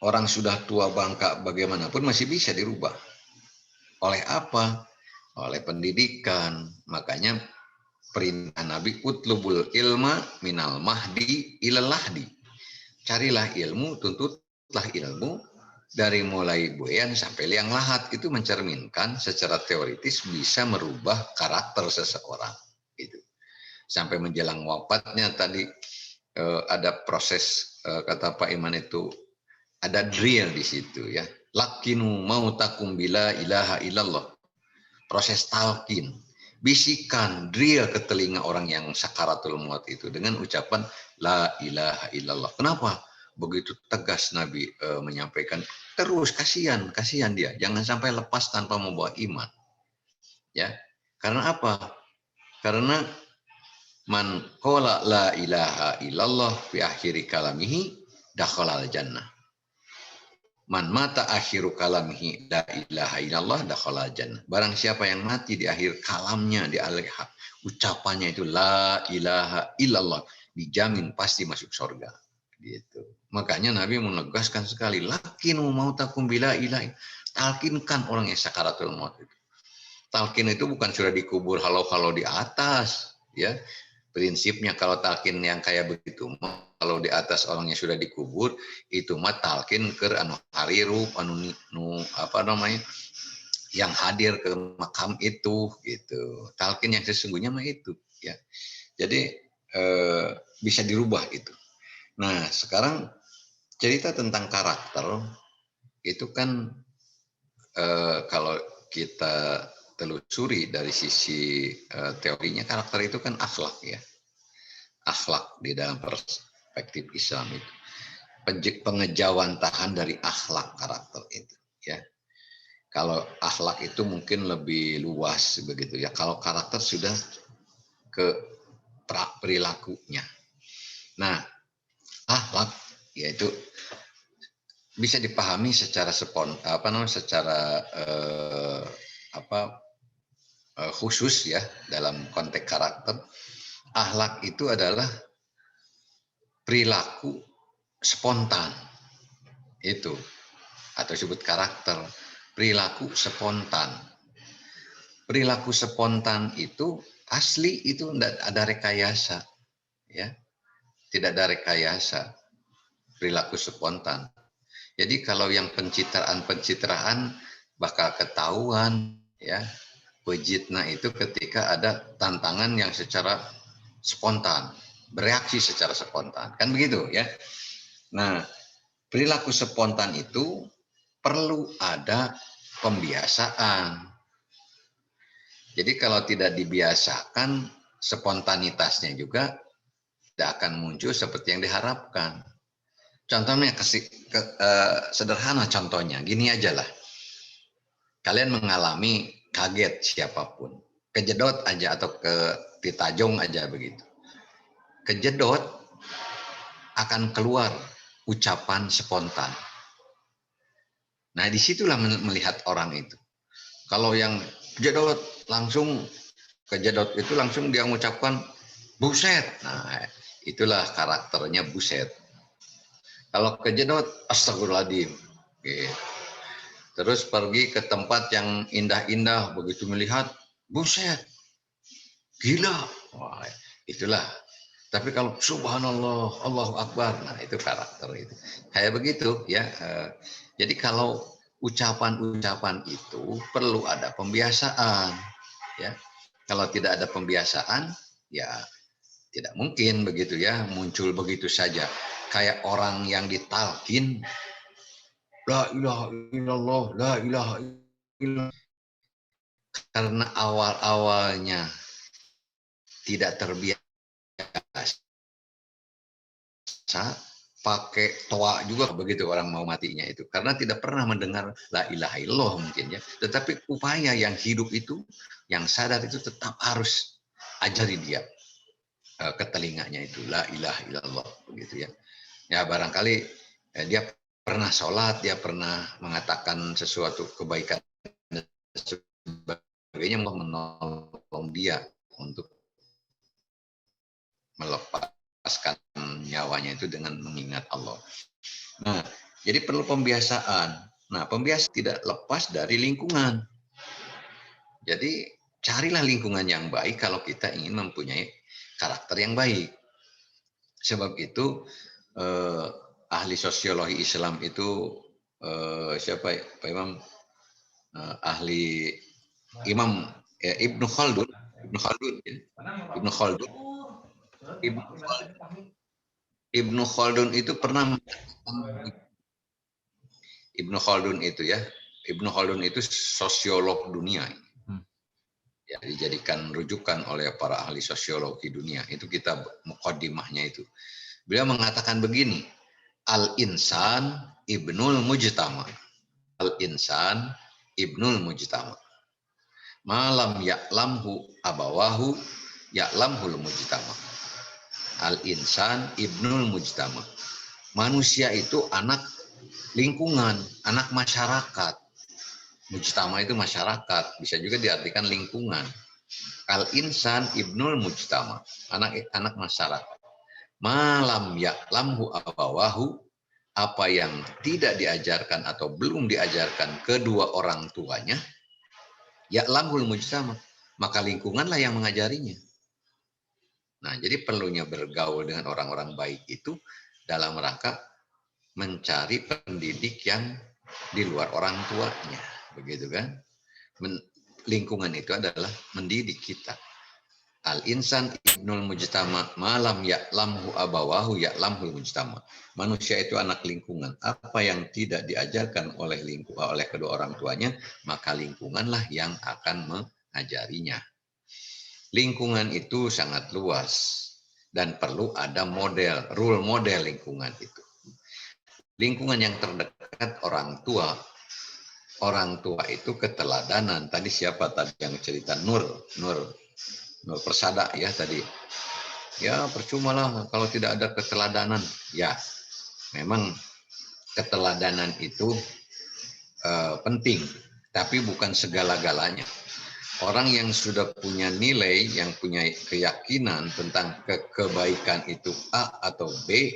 orang sudah tua bangka bagaimanapun masih bisa dirubah. Oleh apa? Oleh pendidikan. Makanya perintah Nabi, utlubul ilma minal mahdi ilal lahdi. Carilah ilmu, tuntutlah ilmu dari mulai buayan sampai liang lahat. Itu mencerminkan secara teoritis bisa merubah karakter seseorang. Itu. Sampai menjelang wafatnya tadi ada proses, kata Pak Iman itu, ada drill di situ ya. Lakinu mautakum bila ilaha illallah. Proses talqin. Bisikan, drill ke telinga orang yang sakaratul maut itu dengan ucapan la ilaha illallah. Kenapa? Begitu tegas Nabi menyampaikan, terus kasihan dia, jangan sampai lepas tanpa membawa iman. Ya. Karena apa? Karena man qala la ilaha illallah fi akhiri kalamihi dakhalal jannah. Man mata akhiru kalamihi la ilaha illallah dakhala jannah. Barang siapa yang mati di akhir kalamnya, di akhir ucapannya itu la ilaha illallah, dijamin pasti masuk surga. Gitu. Makanya Nabi menegaskan sekali, lakinu mautakum bila ilahi. Talkinkan orang yang sakaratul maut itu. Talkin itu bukan sudah dikubur halau-halau di atas, ya. Prinsipnya kalau talkin yang kayak begitu, kalau di atas orangnya sudah dikubur, itu mah talkin ke anu hariru, anu apa namanya, yang hadir ke makam itu, gitu. Talkin yang sesungguhnya mah itu, ya. Jadi bisa dirubah itu. Nah, sekarang cerita tentang karakter itu kan kalau kita telusuri dari sisi teorinya, karakter itu kan akhlak ya. Akhlak di dalam perspektif Islam itu. Pengejawantahan dari akhlak karakter itu ya. Kalau akhlak itu mungkin lebih luas begitu ya. Kalau karakter sudah ke perilakunya. Nah, akhlak yaitu bisa dipahami secara khusus ya dalam konteks karakter. Akhlak itu adalah perilaku spontan itu, atau disebut karakter, perilaku spontan. Perilaku spontan itu asli itu tidak ada rekayasa, ya, tidak ada rekayasa. Perilaku spontan. Jadi kalau yang pencitraan bakal ketahuan, ya. Wajidna itu ketika ada tantangan yang secara spontan, bereaksi secara spontan, kan begitu ya. Nah, perilaku spontan itu perlu ada pembiasaan. Jadi kalau tidak dibiasakan, spontanitasnya juga tidak akan muncul seperti yang diharapkan. Contohnya sederhana contohnya, gini aja lah. Kalian mengalami kaget siapapun, kejedot aja atau ditajong aja begitu. Kejedot akan keluar ucapan spontan. Nah, disitulah melihat orang itu. Kalau yang kejedot langsung kejedot itu langsung dia mengucapkan buset. Nah, itulah karakternya buset. Kalau kejedot astagfirullahaladzim. Gitu. Terus pergi ke tempat yang indah-indah, begitu melihat, buset, gila. Wah, itulah. Tapi kalau subhanallah, Allahu Akbar, nah itu karakter itu. Kayak begitu ya. Jadi kalau ucapan-ucapan itu perlu ada pembiasaan. Ya. Kalau tidak ada pembiasaan, ya Tidak mungkin begitu ya, muncul begitu saja. Kayak orang yang ditalkin, la ilaha illallah, la ilaha illallah. Karena awal-awalnya tidak terbiasa, pakai toa juga begitu orang mau matinya itu. Karena tidak pernah mendengar la ilaha illallah mungkin ya. Tetapi upaya yang hidup itu, yang sadar itu tetap harus ajari dia ke telinganya itu la ilaha illallah begitu ya. Ya barangkali dia pernah sholat, dia pernah mengatakan sesuatu kebaikan dan sebagainya, menolong dia untuk melepaskan nyawanya itu dengan mengingat Allah. Nah, jadi perlu pembiasaan. Nah, pembiasaan tidak lepas dari lingkungan. Jadi carilah lingkungan yang baik kalau kita ingin mempunyai karakter yang baik. Sebab itu ahli sosiologi Islam itu siapa Pak Imam? Ahli Imam Ibnu Khaldun. Ibnu Khaldun ya. Ibnu Khaldun itu pernah Ibnu Khaldun itu ya. Ibnu Khaldun itu sosiolog dunia. Ya, dijadikan rujukan oleh para ahli sosiologi dunia. Itu kitab muqaddimahnya itu. Beliau mengatakan begini, al-insan ibnul mujtama. Al-insan ibnul mujtama. Malam ya'lamhu abawahu ya'lamhul mujtama. Al-insan ibnul mujtama. Manusia itu anak lingkungan, anak masyarakat. Mujtama itu masyarakat, bisa juga diartikan lingkungan. Al-insan ibnul mujtama, anak masyarakat. Malam ya'lamhu abawahu, apa yang tidak diajarkan atau belum diajarkan kedua orang tuanya, ya'lamhul mujtama, maka lingkunganlah yang mengajarinya. Nah, jadi perlunya bergaul dengan orang-orang baik itu dalam rangka mencari pendidik yang di luar orang tuanya. Begitu kan? Lingkungan itu adalah mendidik kita. Al-insan ibnul mujtama malam ya'lamhu abawahu ya'lamhul mujtama. Manusia itu anak lingkungan. Apa yang tidak diajarkan oleh kedua orang tuanya, maka lingkunganlah yang akan mengajarinya. Lingkungan itu sangat luas dan perlu ada model, role model lingkungan itu. Lingkungan yang terdekat orang tua. Orang tua itu keteladanan. Tadi siapa tadi yang cerita? Nur Persada ya tadi. Ya percumalah kalau tidak ada keteladanan. Ya, memang keteladanan itu penting, tapi bukan segala-galanya. Orang yang sudah punya nilai, yang punya keyakinan tentang kebaikan itu A atau B,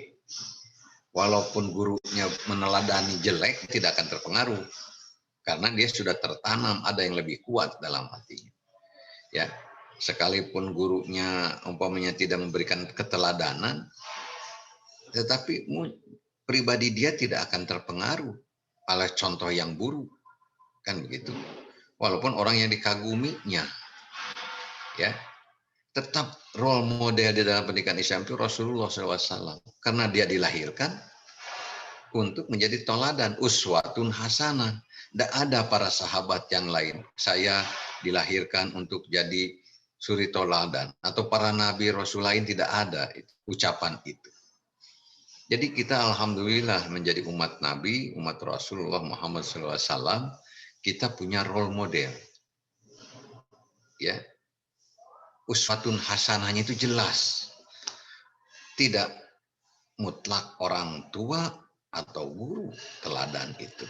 walaupun gurunya meneladani jelek, tidak akan terpengaruh. Karena dia sudah tertanam, ada yang lebih kuat dalam hatinya. Ya, sekalipun gurunya umpamanya tidak memberikan keteladanan, tetapi pribadi dia tidak akan terpengaruh oleh contoh yang buruk, kan begitu. Walaupun orang yang dikaguminya, ya, tetap role model di dalam pendidikan Islam itu Rasulullah SAW, karena dia dilahirkan untuk menjadi toladan, uswatun hasanah. Tidak ada para sahabat yang lain. Saya dilahirkan untuk jadi suri toladan. Atau para nabi rasul lain tidak ada ucapan itu. Jadi kita alhamdulillah menjadi umat nabi, umat Rasulullah Muhammad SAW, kita punya role model. Ya, uswatun hasanahnya itu jelas. Tidak mutlak orang tua atau guru teladan itu.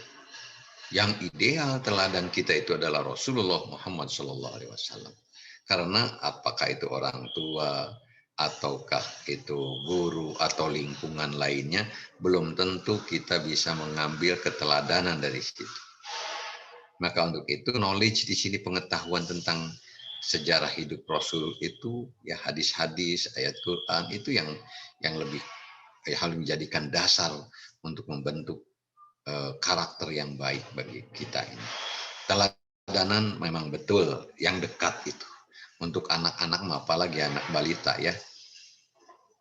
Yang ideal teladan kita itu adalah Rasulullah Muhammad SAW. Karena apakah itu orang tua, ataukah itu guru, atau lingkungan lainnya, belum tentu kita bisa mengambil keteladanan dari situ. Maka untuk itu, knowledge di sini, pengetahuan tentang sejarah hidup Rasul itu, ya hadis-hadis, ayat Quran, itu yang lebih harus menjadikan dasar untuk membentuk karakter yang baik bagi kita ini. Teladanan memang betul yang dekat itu. Untuk anak-anak, apalagi anak balita ya.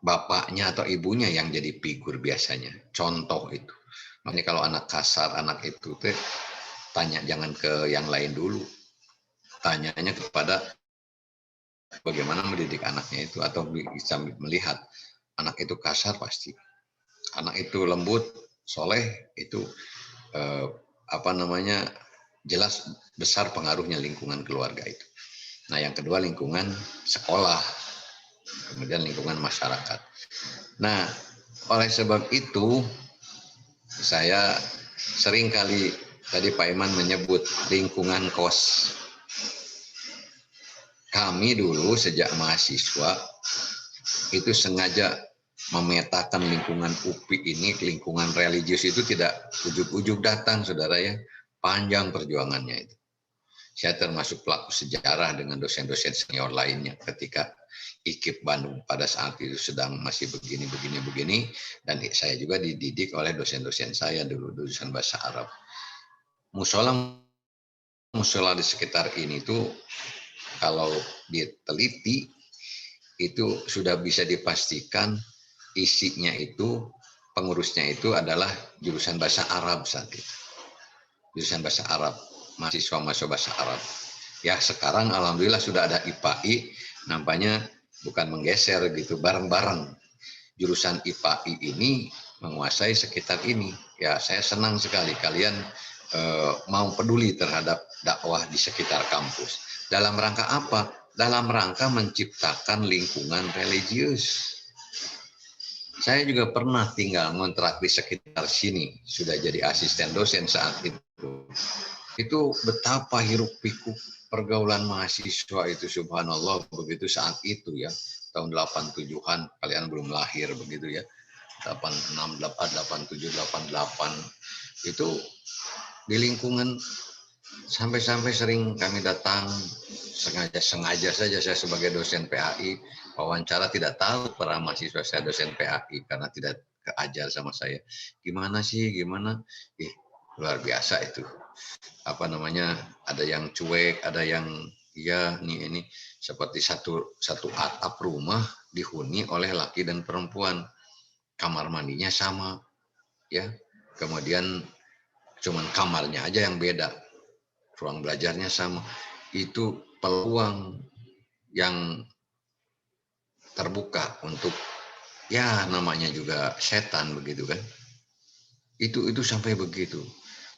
bapaknya atau ibunya yang jadi figur biasanya, contoh itu. Makanya kalau anak kasar, anak itu teh tanya jangan ke yang lain dulu, tanyanya kepada bagaimana mendidik anaknya itu, atau bisa melihat anak itu kasar pasti, anak itu lembut, soleh itu jelas besar pengaruhnya lingkungan keluarga itu. Nah yang kedua lingkungan sekolah, kemudian lingkungan masyarakat. Nah oleh sebab itu saya sering kali tadi Pak Iman menyebut lingkungan kos. Kami dulu sejak mahasiswa itu sengaja memetakan lingkungan UPI ini, lingkungan religius itu tidak ujuk-ujuk datang, saudara ya. Panjang perjuangannya itu. Saya termasuk pelaku sejarah dengan dosen-dosen senior lainnya ketika IKIP Bandung pada saat itu sedang masih begini, dan saya juga dididik oleh dosen-dosen saya dulu, dosen bahasa Arab. Musola di sekitar ini tuh kalau diteliti itu sudah bisa dipastikan isinya itu, pengurusnya itu adalah jurusan bahasa Arab saat itu. Jurusan bahasa Arab, mahasiswa bahasa Arab. Ya sekarang alhamdulillah sudah ada IPAI, nampaknya bukan menggeser gitu, bareng-bareng. Jurusan IPAI ini menguasai sekitar ini. Ya saya senang sekali kalian mau peduli terhadap dakwah di sekitar kampus. Dalam rangka apa? Dalam rangka menciptakan lingkungan religius. Saya juga pernah tinggal ngontrak di sekitar sini, sudah jadi asisten dosen saat itu. Itu betapa hiruk pikuk pergaulan mahasiswa itu, subhanallah, begitu saat itu ya, tahun 87-an, kalian belum lahir begitu ya, 86, 87, 88, itu di lingkungan sampai sering kami datang, sengaja saja saya sebagai dosen PAI, wawancara tidak tahu para mahasiswa saya dosen PAI karena tidak keajar sama saya. Gimana sih, gimana? Luar biasa itu. Ada yang cuek, ada yang iya ini seperti satu atap rumah dihuni oleh laki dan perempuan. Kamar mandinya sama ya. Kemudian cuman kamarnya aja yang beda. Ruang belajarnya sama. Itu peluang yang terbuka untuk ya namanya juga setan begitu kan. Itu sampai begitu.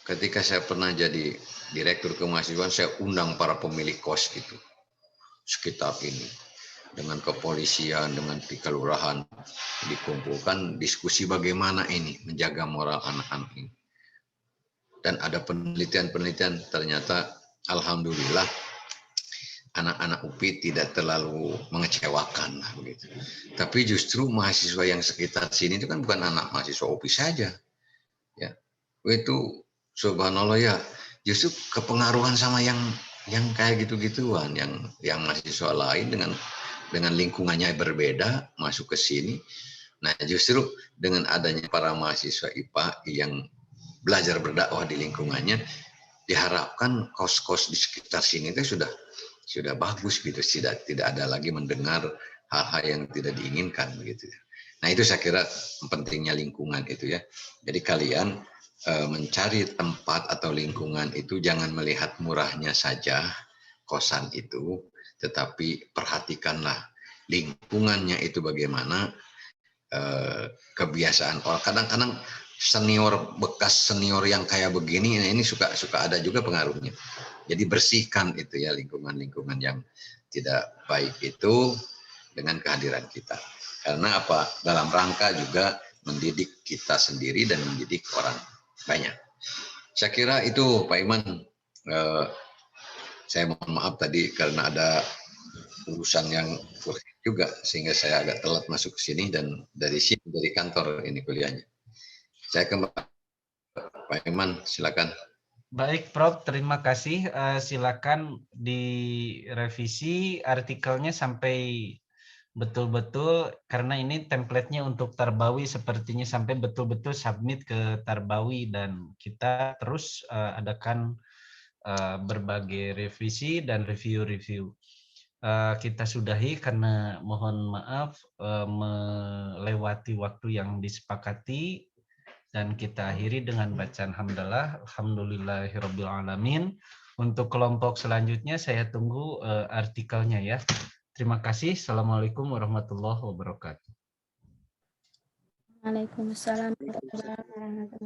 Ketika saya pernah jadi direktur kemahasiswaan, saya undang para pemilik kos gitu sekitar ini dengan kepolisian, dengan kelurahan, dikumpulkan diskusi bagaimana ini menjaga moral anak-anak ini. Dan ada penelitian ternyata alhamdulillah anak-anak UPI tidak terlalu mengecewakan begitu. Tapi justru mahasiswa yang sekitar sini itu kan bukan anak mahasiswa UPI saja. Ya. Itu subhanallah ya, justru kepengaruhan sama yang kayak gitu-gituan, yang mahasiswa lain dengan lingkungannya berbeda masuk ke sini. Nah, justru dengan adanya para mahasiswa IPA yang belajar berdakwah di lingkungannya, diharapkan kos-kos di sekitar sini itu sudah bagus gitu, tidak ada lagi mendengar hal-hal yang tidak diinginkan begitu. Nah, itu saya kira pentingnya lingkungan itu ya. Jadi kalian mencari tempat atau lingkungan itu jangan melihat murahnya saja kosan itu, tetapi perhatikanlah lingkungannya itu bagaimana, kebiasaan orang. Kadang-kadang bekas senior yang kayak begini, ini suka ada juga pengaruhnya. Jadi bersihkan itu ya lingkungan yang tidak baik itu dengan kehadiran kita. Karena apa? Dalam rangka juga mendidik kita sendiri dan mendidik orang banyak. Saya kira itu Pak Iman. Saya mohon maaf tadi karena ada urusan yang juga sehingga saya agak telat masuk ke sini dan dari kantor ini kuliahnya. Saya kembali Pak Iman, silakan. Baik Prof, terima kasih. Silakan direvisi artikelnya sampai betul-betul, karena ini template-nya untuk Tarbawi sepertinya sampai betul-betul submit ke Tarbawi, dan kita terus adakan berbagai revisi dan review-review. kita sudahi karena mohon maaf melewati waktu yang disepakati, dan kita akhiri dengan bacaan hamdalah, alhamdulillahirabbil alamin. Untuk kelompok selanjutnya saya tunggu artikelnya ya. Terima kasih. Assalamualaikum warahmatullahi wabarakatuh. Waalaikumsalam warahmatullahi wabarakatuh.